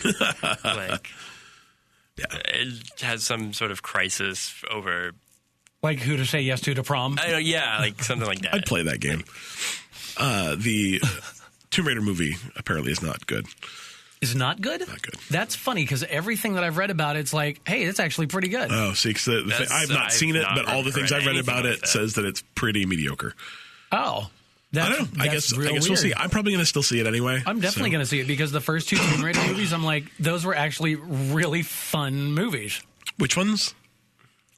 It has some sort of crisis over... Like who to say yes to prom? Like something like that. I'd play that game. The Tomb Raider movie apparently is not good. Is not good? Not good. That's funny because everything that I've read about it's like, hey, it's actually pretty good. Oh, see, I've not seen it, but all the things I've read about it says that it's pretty mediocre. Oh. I don't know. I guess we'll see. I'm probably going to still see it anyway. I'm definitely going to see it because the first two Tomb Raider movies, I'm like, those were actually really fun movies. Which ones?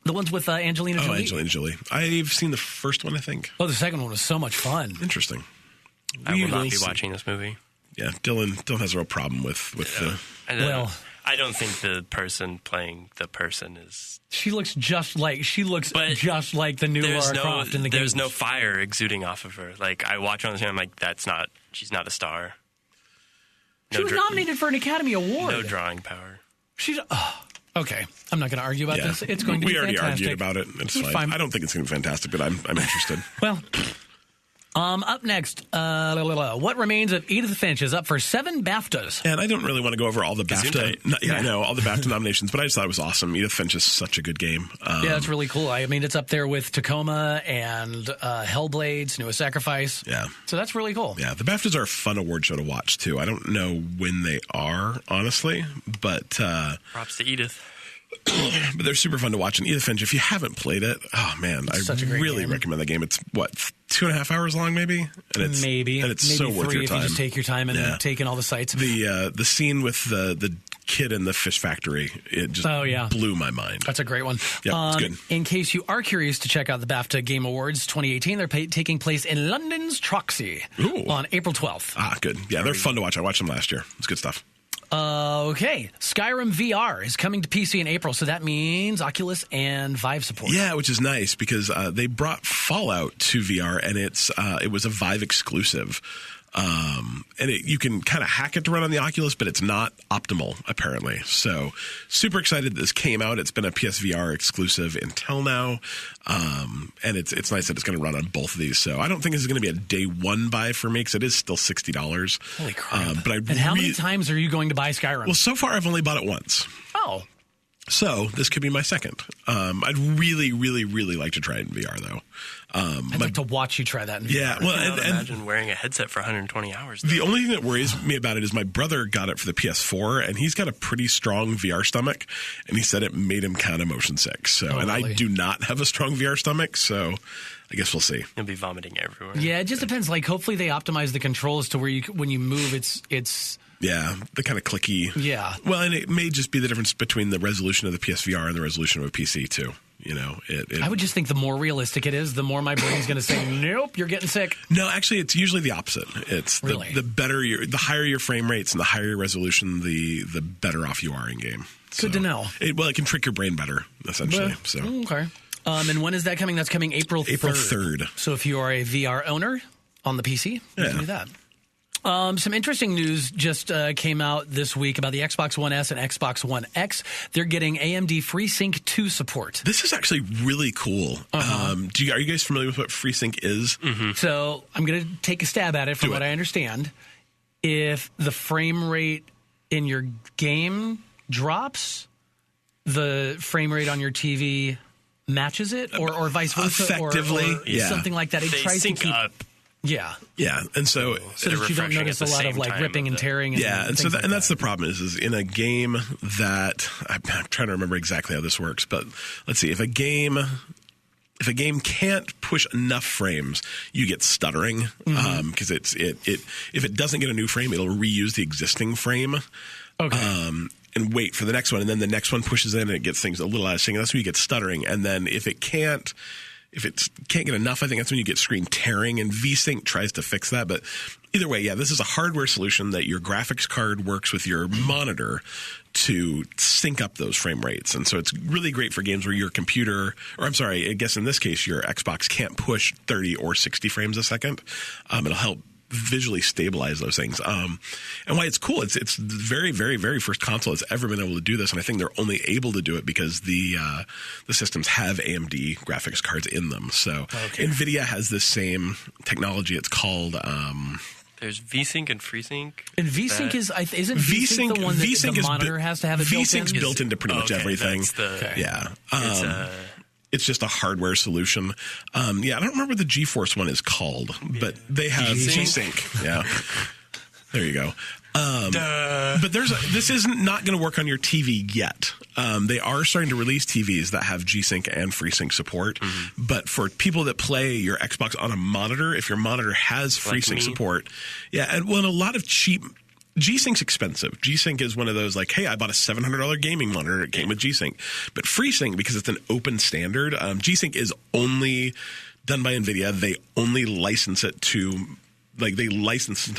The ones with Angelina Jolie. Oh, Angelina Jolie. I've seen the first one, I think. Oh, the second one was so much fun. Interesting. I will not be watching this movie. Yeah, Dylan has a real problem with the... I don't think the person playing the person is... She looks just like the new Lara Croft in the game. There's no fire exuding off of her. Like, I watch her on the screen, I'm like, she's not a star. She was nominated for an Academy Award. No drawing power. Okay, I'm not going to argue about this. It's going to be fantastic. We already argued about it. It's fine. I don't think it's going to be fantastic, but I'm interested. Well... up next, What Remains of Edith Finch is up for 7 BAFTAs. And I don't really want to go over all the BAFTA. I know all the BAFTA nominations, but I just thought it was awesome. Edith Finch is such a good game. Yeah, it's really cool. I mean, it's up there with Tacoma and Hellblade's Newest Sacrifice. Yeah, so that's really cool. Yeah, the BAFTAs are a fun award show to watch too. I don't know when they are, honestly, but props to Edith. But they're super fun to watch. And Edith Finch, if you haven't played it, oh man, I really recommend the game. It's 2.5 hours long, maybe, and it's so worth your time. If you just take your time and take in all the sights. The scene with the kid in the fish factory, it just blew my mind. That's a great one. Yeah, it's good. In case you are curious to check out the BAFTA Game Awards 2018, they're taking place in London's Troxy on April 12th. Ah, good. Yeah, they're fun to watch. I watched them last year. It's good stuff. Okay, Skyrim VR is coming to PC in April, so that means Oculus and Vive support. Yeah, which is nice because they brought Fallout to VR, and it was a Vive exclusive. And you can kind of hack it to run on the Oculus, but it's not optimal, apparently. So super excited that this came out. It's been a PSVR exclusive until now. And it's nice that it's going to run on both of these. So I don't think this is going to be a day one buy for me because it is still $60. Holy crap. And how many times are you going to buy Skyrim? Well, so far I've only bought it once. Oh. So this could be my second. I'd really, really, really like to try it in VR, though. I'd like to watch you try that in VR. Yeah, well, I can't imagine wearing a headset for 120 hours. Though. The only thing that worries me about it is my brother got it for the PS4, and he's got a pretty strong VR stomach, and he said it made him kind of motion sick. So, I do not have a strong VR stomach, so I guess we'll see. You'll be vomiting everywhere. Yeah, it just depends. Like, hopefully they optimize the controls to where when you move, it's. Yeah, the kind of clicky. Yeah. Well, and it may just be the difference between the resolution of the PSVR and the resolution of a PC, too. You know, I would just think the more realistic it is, the more my brain's going to say, nope, you're getting sick. No, actually, it's usually the opposite. It's the better the higher your frame rates and the higher your resolution, the better off you are in game. Good to know. It can trick your brain better, essentially. Okay. And when is that coming? That's coming April 3rd. April 3rd. So if you are a VR owner on the PC, you can do that. Some interesting news just came out this week about the Xbox One S and Xbox One X. They're getting AMD FreeSync 2 support. This is actually really cool. Are you guys familiar with what FreeSync is? Mm-hmm. So I'm going to take a stab at it from what I understand. If the frame rate in your game drops, the frame rate on your TV matches it, or vice versa, effectively, or something like that. They sync up Yeah. Yeah, and so that you don't notice a lot of like ripping and tearing. And and that's the problem is in a game that I'm trying to remember exactly how this works, but let's see, if a game can't push enough frames, you get stuttering because if it doesn't get a new frame, it'll reuse the existing frame. Okay. And wait for the next one, and then the next one pushes in and it gets things a little out of sync. That's when you get stuttering. And then if it can't get enough, I think that's when you get screen tearing, and VSync tries to fix that. But either way, yeah, this is a hardware solution that your graphics card works with your monitor to sync up those frame rates. And so it's really great for games where your computer, or I'm sorry, I guess in this case, your Xbox can't push 30 or 60 frames a second. It'll help visually stabilize those things. And why it's cool, it's the very, very, very first console that's ever been able to do this, and I think they're only able to do it because the systems have AMD graphics cards in them. So NVIDIA has this same technology. It's called there's VSync and Freesync. And VSync isn't VSync the one that the monitor has to have it built in? VSync's built into pretty much everything. It's just a hardware solution. I don't remember what the GeForce one is called, but they have G-Sync. Yeah. There you go. But this is not going to work on your TV yet. They are starting to release TVs that have G-Sync and FreeSync support. Mm-hmm. But for people that play your Xbox on a monitor, if your monitor has FreeSync support, and a lot of cheap G-Sync's expensive. G-Sync is one of those like, hey, I bought a $700 gaming monitor. It came with G-Sync. But FreeSync, because it's an open standard, G-Sync is only done by NVIDIA. They only license it to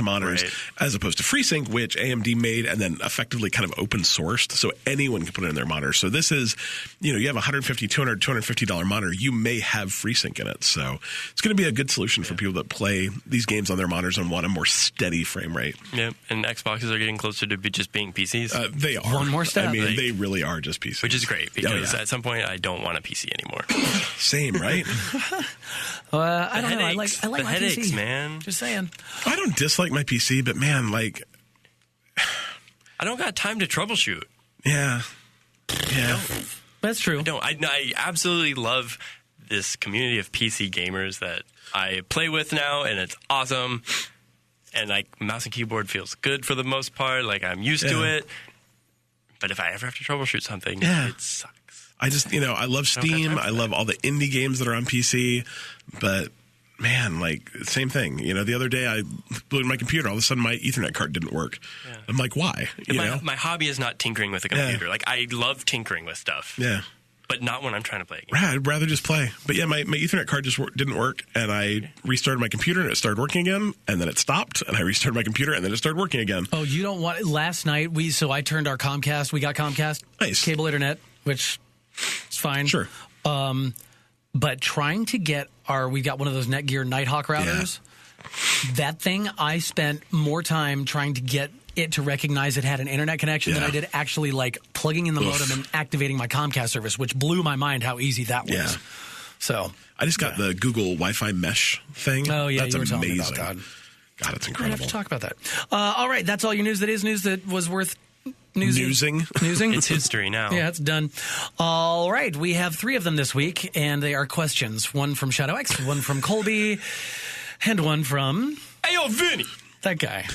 monitors, as opposed to FreeSync, which AMD made and then effectively kind of open sourced, so anyone can put it in their monitor. So this is, you have a $150, $200, $250 monitor, you may have FreeSync in it. So it's going to be a good solution for people that play these games on their monitors and want a more steady frame rate. Yeah, and Xboxes are getting closer to just being PCs. They are. One more step. I mean, they really are just PCs. Which is great, because at some point I don't want a PC anymore. Same, right? I don't know. I like the my headaches, PC. Man. Just saying. I don't dislike my PC, but man, like, I don't got time to troubleshoot. Yeah. That's true. I absolutely love this community of PC gamers that I play with now, and it's awesome. And like, mouse and keyboard feels good for the most part. Like, I'm used to it. But if I ever have to troubleshoot something, it sucks. I just, I love Steam. I love all the indie games that are on PC, but man, like, same thing. The other day I booted my computer. All of a sudden, my Ethernet card didn't work. Yeah. I'm like, why? My hobby is not tinkering with a computer. Like, I love tinkering with stuff. Yeah. But not when I'm trying to play a game. I'd rather just play. But yeah, my Ethernet card just didn't work, and I restarted my computer, and it started working again, and then it stopped, and I restarted my computer, and then it started working again. Oh, you don't want... Last night, I turned our Comcast. We got Comcast. Nice. Cable internet, which is fine. Sure. But trying to get we got one of those Netgear Nighthawk routers. Yeah. That thing, I spent more time trying to get it to recognize it had an internet connection than I did actually like plugging in the modem and activating my Comcast service, which blew my mind how easy that was. Yeah. So I just got the Google Wi-Fi mesh thing. Oh yeah, that's you were amazing. Telling me about that. God, it's incredible. We're gonna have to talk about that. All right, that's all your news. That is news that was worth Newsing. It's history now. Yeah, it's done. All right, we have 3 of them this week, and they are questions. One from Shadough X, one from Colby, and one from... Hey, yo, Vinny! That guy.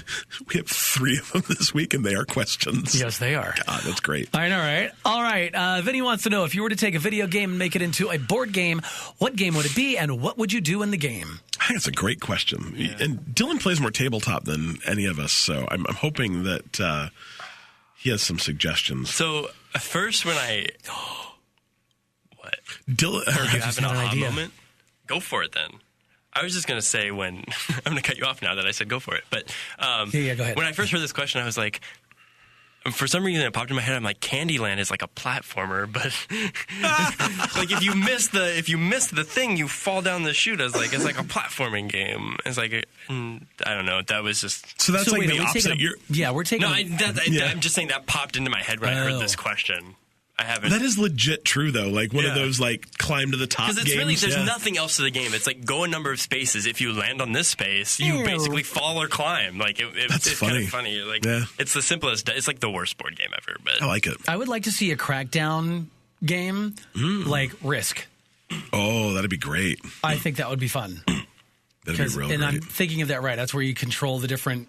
We have 3 of them this week, and they are questions. Yes, they are. God, that's great. I know, right? All right. Vinny wants to know, if you were to take a video game and make it into a board game, what game would it be, and what would you do in the game? I think it's a great question. Yeah. And Dylan plays more tabletop than any of us, so I'm hoping that... he has some suggestions. So, first when what? Dylan, are you having an aha moment? Go for it then. I was just going to say when... I'm going to cut you off now that I said go for it. But go ahead. When I first heard this question, I was like... For some reason, it popped in my head. I'm like, Candyland is like a platformer, but like if you miss the thing, you fall down the chute. It's like a platforming game. It's like I don't know. That was just so that's like the opposite. We're taking. No, I'm just saying that popped into my head when I heard this question. I haven't. That is legit true though. Like one of those like climb to the top games. Because it's really there's nothing else to the game. It's like go a number of spaces. If you land on this space, you basically fall or climb. Like it's funny. Kind of funny. Like it's the simplest. It's like the worst board game ever. But I like it. I would like to see a Crackdown game like Risk. Oh, that'd be great. I think that would be fun. That'd be real great. I'm thinking of that right. That's where you control the different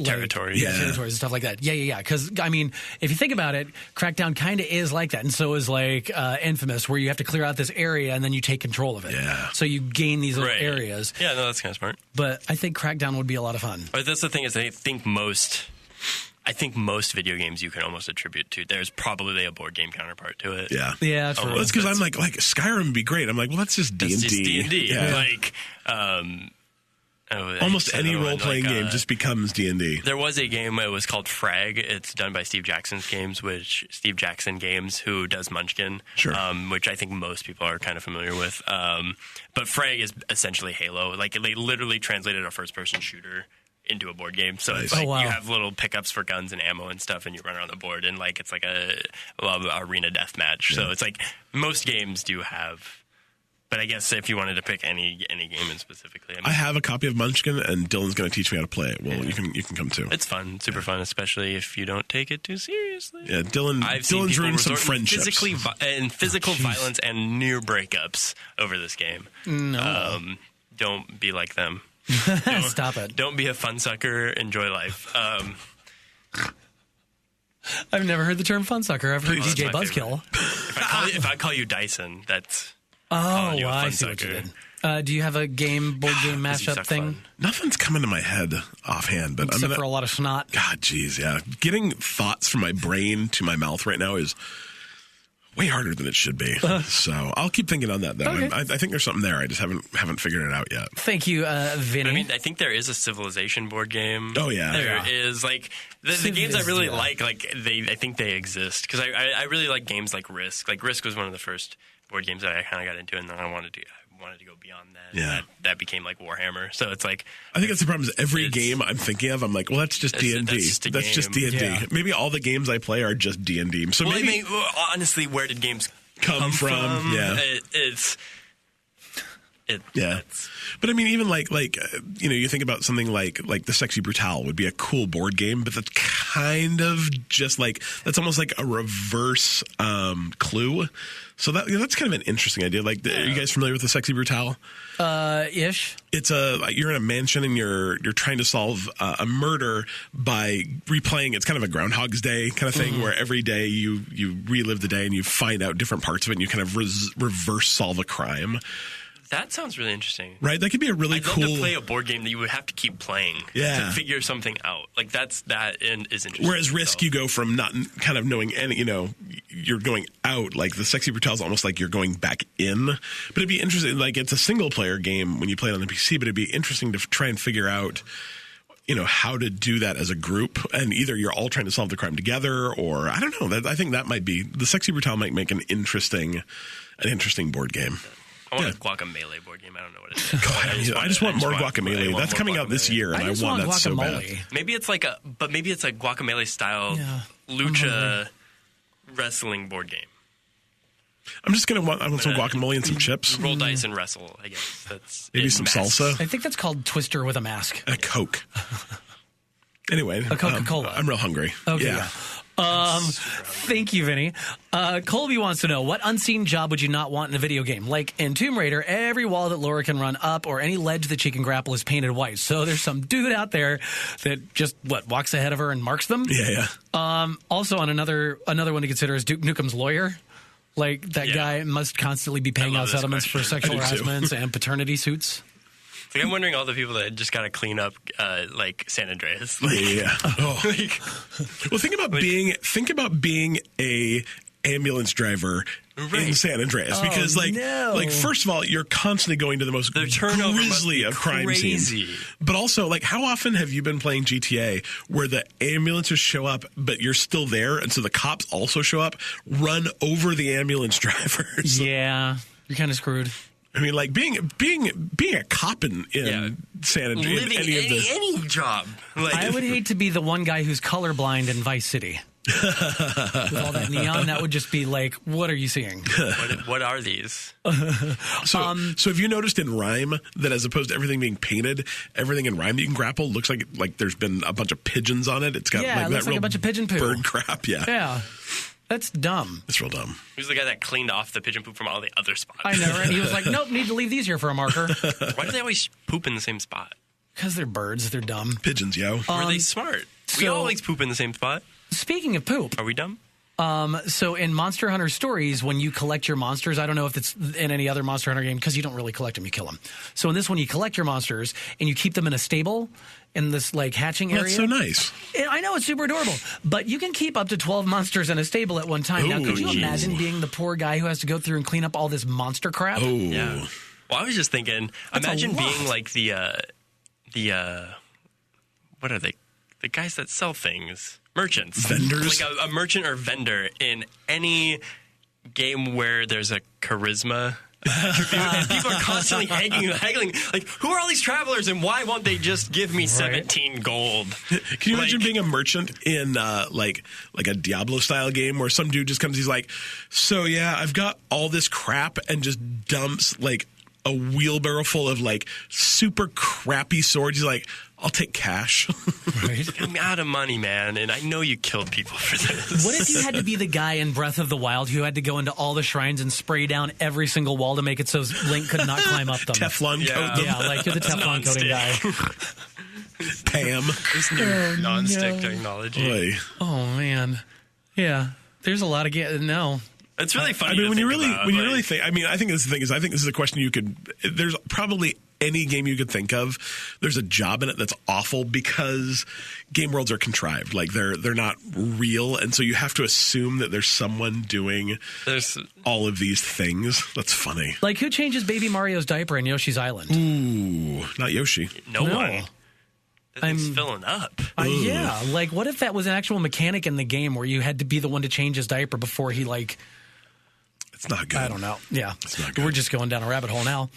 territories. Territories and stuff like that. Yeah. Because, I mean, if you think about it, Crackdown kind of is like that. And so is like Infamous, where you have to clear out this area and then you take control of it. Yeah. So you gain these little areas. Yeah, no, that's kind of smart. But I think Crackdown would be a lot of fun. But that's the thing is, I think most video games you can almost attribute to. There's probably a board game counterpart to it. Yeah. Yeah, that's Well, that's because I'm like Skyrim would be great. I'm like, well, that's just D&D. That's just D&D. Yeah. Like, almost any role-playing game just becomes D&D. There was a game, it was called Frag. It's done by Steve Jackson Games, who does Munchkin, Sure. Which I think most people are kind of familiar with. But Frag is essentially Halo. Like, they literally translated a first-person shooter into a board game. So it's like you have little pickups for guns and ammo and stuff, and you run around the board, and like it's like a arena death match. Yeah. So it's like most games do have. But I guess if you wanted to pick any game in specifically, I have a copy of Munchkin, and Dylan's going to teach me how to play it. Well, you can come too. It's fun, super fun, especially if you don't take it too seriously. Yeah, Dylan's ruined some friendships, physical violence and near breakups over this game. No, don't be like them. Stop it. Don't be a fun sucker. Enjoy life. I've never heard the term fun sucker. I've heard DJ Buzzkill. If I call you Dyson, that's I see what you did. Do you have a board game mashup thing? Fun. Nothing's coming to my head offhand, but except for a lot of snot. God, geez, yeah. Getting thoughts from my brain to my mouth right now is way harder than it should be. So I'll keep thinking on that, though. Okay. I think there's something there. I just haven't figured it out yet. Thank you, Vinny. I mean, I think there is a Civilization board game. Oh, yeah. There is. Like, the games I really like I think they exist. Because I really like games like Risk. Like, Risk was one of the first board games that I kind of got into, and then I wanted to go beyond that. Yeah. That became like Warhammer. So it's like, I think that's the problem is every game I'm thinking of, I'm like, well, that's just D&D. That's just D&D. Yeah. Maybe all the games I play are just D&D. So maybe honestly, where did games come from? Yeah. But I mean, even like you think about something like the Sexy Brutale would be a cool board game, but that's kind of just like, that's almost like a reverse Clue. So that's kind of an interesting idea. Like, are you guys familiar with the Sexy Brutale? Ish. It's you're in a mansion and you're trying to solve a murder by replaying. It's kind of a Groundhog's Day kind of thing, where every day you relive the day and you find out different parts of it and you kind of reverse solve a crime. That sounds really interesting. Right? That could be a really cool... I'd love to play a board game that you would have to keep playing to figure something out. Like, that is interesting. Whereas Risk, you go from not kind of knowing any, you're going out. Like, the Sexy Brutale is almost like you're going back in. But it'd be interesting. Like, it's a single-player game when you play it on the PC, but it'd be interesting to try and figure out, how to do that as a group. And either you're all trying to solve the crime together, or, I don't know. I think that might be... The Sexy Brutale might make an interesting board game. I want a Guacamelee board game. I don't know what it is. I just want more Guacamelee. That's coming out this year, and I want that so bad. Maybe it's like Guacamelee style lucha wrestling board game. I'm just gonna want some guacamole and some chips. Roll dice and wrestle. I guess that's maybe some salsa. I think that's called Twister with a mask. A Coke. Anyway, a Coca-Cola. I'm real hungry. Okay. Yeah. Thank you, Vinny. Colby wants to know, what unseen job would you not want in a video game? Like in Tomb Raider, every wall that Laura can run up or any ledge that she can grapple is painted white. So there's some dude out there that just walks ahead of her and marks them. Yeah. Also, on another one to consider is Duke Nukem's lawyer. Like that guy must constantly be paying out settlements for sexual harassment and paternity suits. Like, I'm wondering all the people that just got to clean up, like San Andreas. Well, think about being a ambulance driver in San Andreas, because first of all, you're constantly going to the most grisly of crime scenes. But also, like, how often have you been playing GTA where the ambulances show up, but you're still there, and so the cops also show up, run over the ambulance drivers? Yeah, you're kind of screwed. I mean, like being a cop in San Andreas, any job. Like, I would hate to be the one guy who's colorblind in Vice City. With all that neon, that would just be like, what are you seeing? What are these? So have you noticed in Rime that as opposed to everything being painted, everything in Rime that you can grapple looks like there's been a bunch of pigeons on it? It's got it looks like a bunch of pigeon poo. Bird crap, Yeah. That's dumb. It's real dumb. He was the guy that cleaned off the pigeon poop from all the other spots. I know, right? He was like, nope, need to leave these here for a marker. Why do they always poop in the same spot? Because they're birds. They're dumb. Pigeons, yo. Were they smart? We always poop in the same spot. Speaking of poop. Are we dumb? So in Monster Hunter Stories, when you collect your monsters, I don't know if it's in any other Monster Hunter game because you don't really collect them, you kill them. So in this one, you collect your monsters and you keep them in a stable in this like hatching area. That's so nice. I know, it's super adorable, but you can keep up to 12 monsters in a stable at one time. Now, could you imagine being the poor guy who has to go through and clean up all this monster crap? Oh, yeah. Well, I was just thinking, imagine being like the what are they? The guys that sell things. Merchants. Vendors? Like a merchant or vendor in any game where there's a charisma attribute, and people are constantly haggling. Like, who are all these travelers and why won't they just give me 17 gold? Can you imagine being a merchant in like a Diablo-style game where some dude just comes, he's like, so yeah, I've got all this crap, and just dumps like a wheelbarrow full of like super crappy swords. He's like, I'll take cash. Right? I'm out of money, man, and I know you killed people for this. What if you had to be the guy in Breath of the Wild who had to go into all the shrines and spray down every single wall to make it so Link could not climb up them? Teflon coat them. Yeah, like you're the Teflon coating guy. Pam. This new non-stick technology. Boy. Oh, man. Yeah. There's a lot of... No. It's really funny. I mean, when you really really think, I mean, I think this is I think this is a question you could. There's probably any game you could think of. There's a job in it that's awful because game worlds are contrived, like they're not real, and so you have to assume that there's someone doing all of these things. That's funny. Like, who changes Baby Mario's diaper in Yoshi's Island? Ooh, not Yoshi. No one. That thing's filling up. Yeah. Like, what if that was an actual mechanic in the game where you had to be the one to change his diaper before he like? It's not good. I don't know. Yeah. It's not good. We're just going down a rabbit hole now.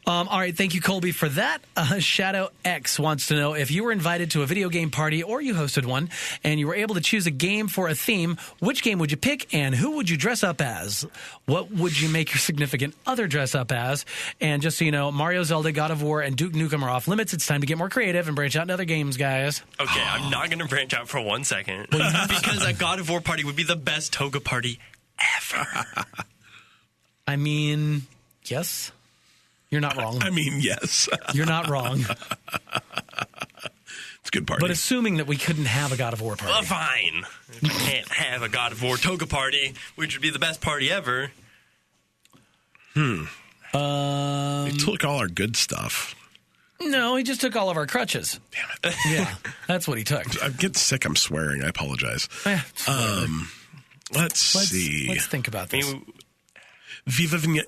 All right. Thank you, Colby, for that. Shadough X wants to know, if you were invited to a video game party or you hosted one and you were able to choose a game for a theme, which game would you pick and who would you dress up as? What would you make your significant other dress up as? And just so you know, Mario, Zelda, God of War, and Duke Nukem are off limits. It's time to get more creative and branch out into other games, guys. Okay, I'm not going to branch out for 1 second because a God of War party would be the best toga party ever. I mean, yes. You're not wrong. I mean, yes. You're not wrong. It's a good party. But assuming that we couldn't have a God of War party. Well, fine. If we can't have a God of War toga party, which would be the best party ever. They took all our good stuff. No, he just took all of our crutches. Damn it. Yeah, that's what he took. I'm getting sick. I'm swearing. I apologize. Let's see. Let's think about this. Viva Pinata?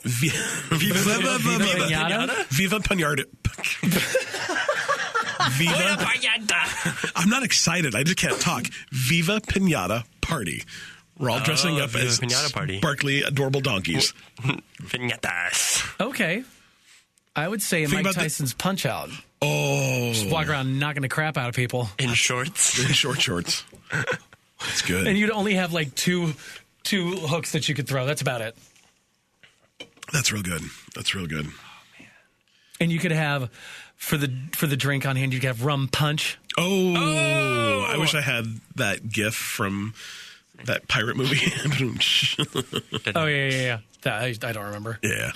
Viva Pinata. I'm not excited. I just can't talk. Viva Pinata Party. We're all dressing up as sparkly, adorable donkeys. Pinatas. Okay. I would say Mike Tyson's Punch-Out. Oh. Just walk around knocking the crap out of people. In shorts. In short shorts. That's good. And you'd only have like two hooks that you could throw. That's about it. That's real good. That's real good. Oh, man. And you could have, for the drink on hand, you could have rum punch. Oh. I wish I had that gif from that pirate movie. Oh, yeah. That, I don't remember. Yeah.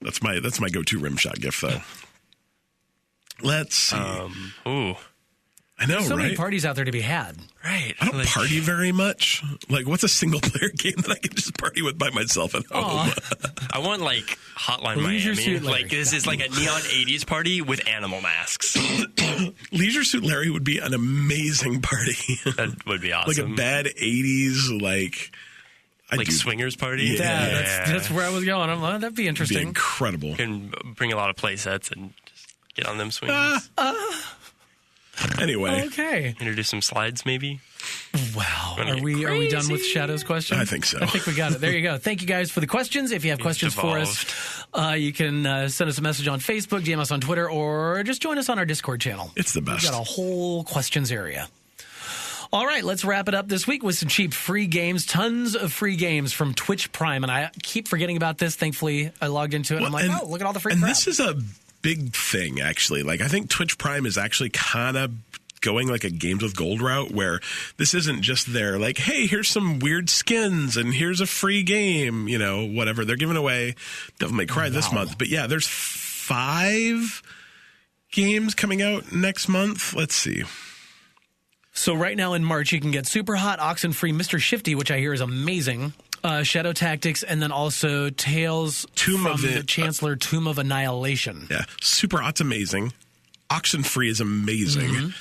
That's my go-to rim shot gif, though. Let's see. I know, There's so right? many parties out there to be had. Right. I don't party very much. Like, what's a single-player game that I can just party with by myself at home? I want, like, Hotline Leisure Miami. Suit Larry. Like, this is like a neon 80s party with animal masks. Leisure Suit Larry would be an amazing party. That would be awesome. Like a bad 80s, like swingers party? Yeah. That's where I was going. That'd be interesting. It'd be incredible. You can bring a lot of play sets and just get on them swings. Anyway. Okay. Introduce some slides, maybe. Wow. Are we done with Shadow's question? I think so. I think we got it. There you go. Thank you guys for the questions. If you have questions for us, you can send us a message on Facebook, DM us on Twitter, or just join us on our Discord channel. It's the best. We've got a whole questions area. All right, let's wrap it up this week with some cheap free games. Tons of free games from Twitch Prime. And I keep forgetting about this. Thankfully, I logged into it. And I'm like, look at all the free crap. And this is a big thing, actually. Like, I think Twitch Prime is actually kind of going like a Games with Gold route where this isn't just their like, hey, here's some weird skins and here's a free game, you know, whatever. They're giving away Devil May Cry this month. But yeah, there's 5 games coming out next month. Let's see. So right now in March, you can get Super Hot, Oxenfree, Mr. Shifty, which I hear is amazing, Shadow Tactics, and then also Tales from the Chancellor, Tomb of Annihilation. Yeah, Super Hot's amazing. Oxenfree is amazing.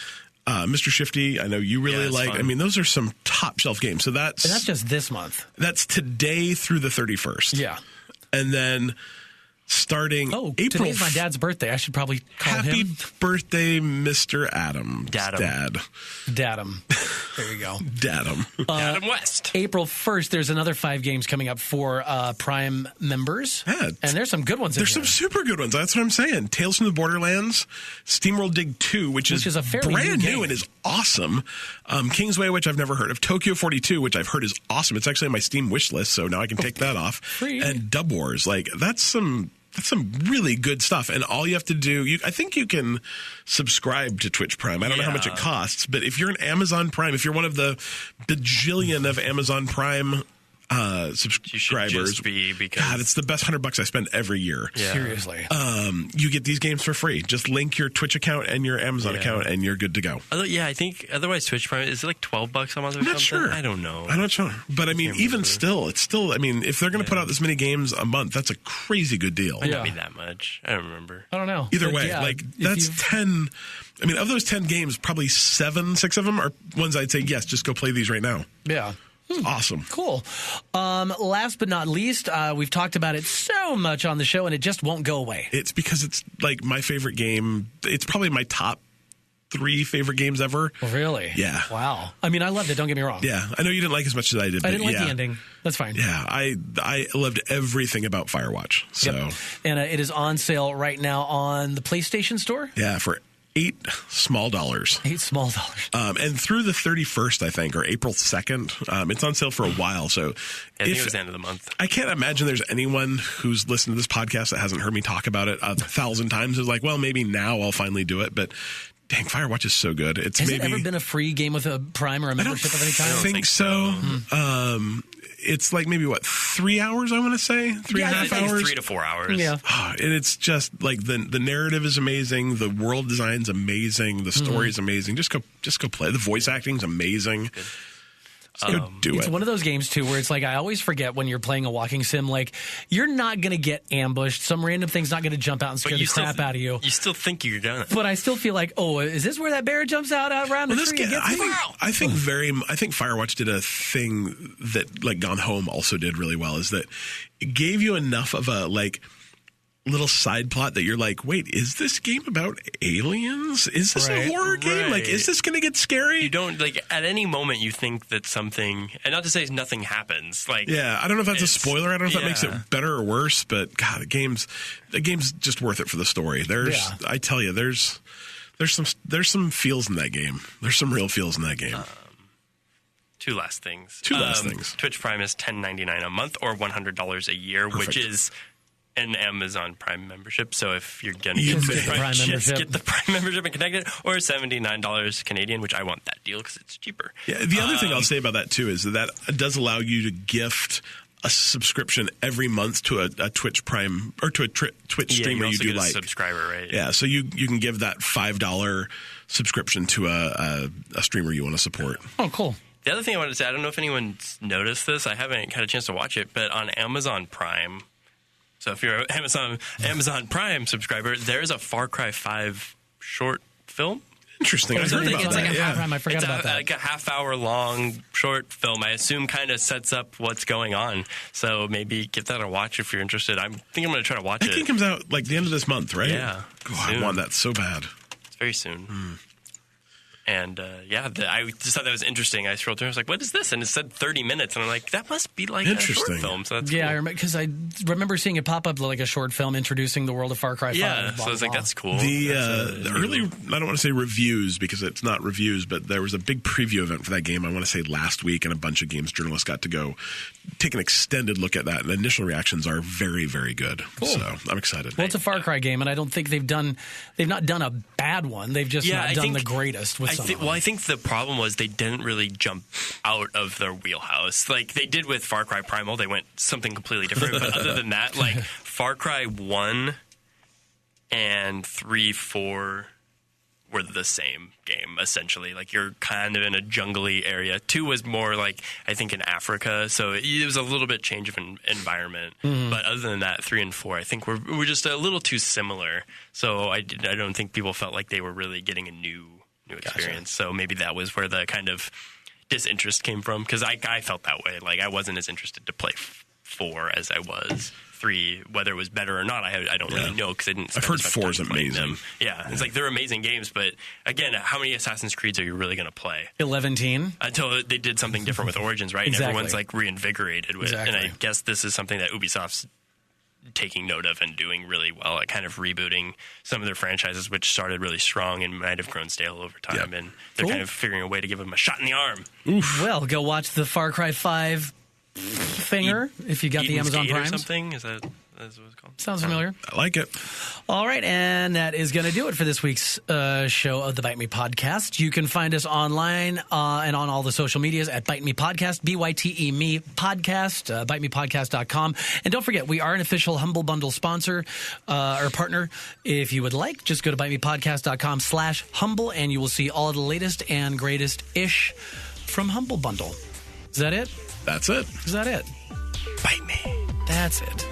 Mr. Shifty, I know you really like. Fun. I mean, those are some top shelf games. So that's just this month. That's today through the 31st. Yeah. And then starting April. Today's my dad's birthday. I should probably call him. Happy birthday, Mr. Adam. Dadum. There you go. Dadum. Dadum West. April 1st, there's another 5 games coming up for Prime members. Yeah, and there's some good ones in There's some super good ones. That's what I'm saying. Tales from the Borderlands, SteamWorld Dig 2, which is a fairly brand new and is awesome. Kingsway, which I've never heard of. Tokyo 42, which I've heard is awesome. It's actually on my Steam wish list, so now I can take that off. Free. And Dub Wars. Like, that's some really good stuff. And all you have to do, I think you can subscribe to Twitch Prime. I don't know how much it costs, but if you're an Amazon Prime, if you're one of the bajillion of Amazon Prime subscribers, God, it's the best $100 I spend every year. Yeah. Seriously. You get these games for free. Just link your Twitch account and your Amazon account, and you're good to go. I think otherwise Twitch Prime is it like $12 a month or something? Not sure. I don't know. I'm not sure, but I mean, even still, it's still. I mean, if they're going to put out this many games a month, that's a crazy good deal. Might not be that much. I don't remember. I don't know. Either way, that's 10. I mean, of those 10 games, probably 6 of them are ones I'd say yes, just go play these right now. Yeah. Awesome. Cool. Last but not least, we've talked about it so much on the show, and it just won't go away. It's because it's like my favorite game. It's probably my top 3 favorite games ever. Really? Yeah. Wow. I mean, I loved it. Don't get me wrong. Yeah. I know you didn't like as much as I did. I didn't like the ending. That's fine. Yeah. I loved everything about Firewatch. So. Yep. And it is on sale right now on the PlayStation Store. Yeah, for $8 small. $8 small. And through the 31st, I think, or April 2nd, it's on sale for a while. So I think it was the end of the month. I can't imagine there's anyone who's listened to this podcast that hasn't heard me talk about it 1,000 times. Is like, well, maybe now I'll finally do it. But dang, Firewatch is so good. Has it ever been a free game with a Prime or a membership of any kind? I don't think so. It's like maybe 3 hours, I want to say? 3.5 hours? 3 to 4 hours. Yeah. And it's just like the narrative is amazing. The world design's amazing. The story's amazing. Just go play. The voice acting's amazing. Go do it. It's one of those games, too, where it's like I always forget when you're playing a walking sim, like you're not going to get ambushed. Some random thing's not going to jump out and scare the crap out of you. You still think you're going to. But I still feel like, is this where that bear jumps out around the tree? I think Firewatch did a thing that like Gone Home also did really well, is that it gave you enough of a little side plot that you're like, wait, is this game about aliens? Is this a horror game? Like, is this going to get scary? You don't, at any moment you think that something, and not to say nothing happens. Yeah, I don't know if that's a spoiler. I don't know if that makes it better or worse, but God, the game's just worth it for the story. I tell you, there's some feels in that game. There's some real feels in that game. 2 last things. Twitch Prime is $10.99 a month or $100 a year, which is an Amazon Prime membership. So if you're going to get the Prime membership and connect it, or $79 Canadian, which I want that deal because it's cheaper. Yeah. The other thing I'll say about that too is that does allow you to gift a subscription every month to a Twitch Prime or to a Twitch streamer you do like. Subscriber, right? Yeah. So you can give that $5 subscription to a streamer you want to support. Oh, cool. The other thing I wanted to say, I don't know if anyone's noticed this. I haven't had a chance to watch it, but on Amazon Prime. So if you're an Amazon Prime subscriber, there's a Far Cry 5 short film. Interesting. I heard about that. I forgot about that. Like a half-hour long short film. I assume kind of sets up what's going on. So maybe give that a watch if you're interested. I think I'm going to try to watch it. I think it comes out the end of this month, right? Yeah. I want that so bad. It's very soon. And, I just thought that was interesting. I scrolled through and I was like, what is this? And it said 30 minutes. And I'm like, that must be like a short film. So that's cool. I remember, because I remember seeing it pop up like a short film introducing the world of Far Cry 5. Yeah, so I was like, that's cool. The early, I don't want to say reviews because it's not reviews, but there was a big preview event for that game, I want to say last week, and a bunch of games journalists got to go take an extended look at that. And the initial reactions are very, very good. Cool. So I'm excited. Well, it's a Far Cry game, and I don't think they've not done a bad one. They've just not done the greatest with I think the problem was they didn't really jump out of their wheelhouse. Like they did with Far Cry Primal, they went something completely different. But other than that, like Far Cry 1 and 3, 4 were the same game, essentially. Like, you're kind of in a jungly area. 2 was more like, I think, in Africa, so it was a little bit change of environment. Mm-hmm. But other than that, 3 and 4, I think were just a little too similar. So I don't think people felt like they were really getting a new experience. Gotcha. So maybe that was where the kind of disinterest came from, because I felt that way. Like, I wasn't as interested to play 4 as I was 3, whether it was better or not, I don't really know, because I didn't. I've heard 4 is amazing. Yeah, it's like they're amazing games, but again, how many Assassin's Creeds are you really going to play? 11 until they did something different with Origins, right? Exactly. And everyone's like reinvigorated with, exactly. And I guess this is something that Ubisoft's taking note of and doing really well at kind of rebooting some of their franchises, which started really strong and might have grown stale over time, and they're kind of figuring a way to give them a shot in the arm. Oof. Well, go watch the Far Cry 5 thinger if you got the Amazon Prime. Or something? Is that what it's called? Sounds familiar. I like it. All right, and that is going to do it for this week's show of the Byte Me Podcast. You can find us online and on all the social medias at Byte Me Podcast, BYTE Me Podcast, ByteMePodcast.com. And don't forget, we are an official Humble Bundle sponsor or partner. If you would like, just go to ByteMePodcast.com/humble, and you will see all of the latest and greatest-ish from Humble Bundle. Is that it? That's it. Is that it? Byte Me. That's it.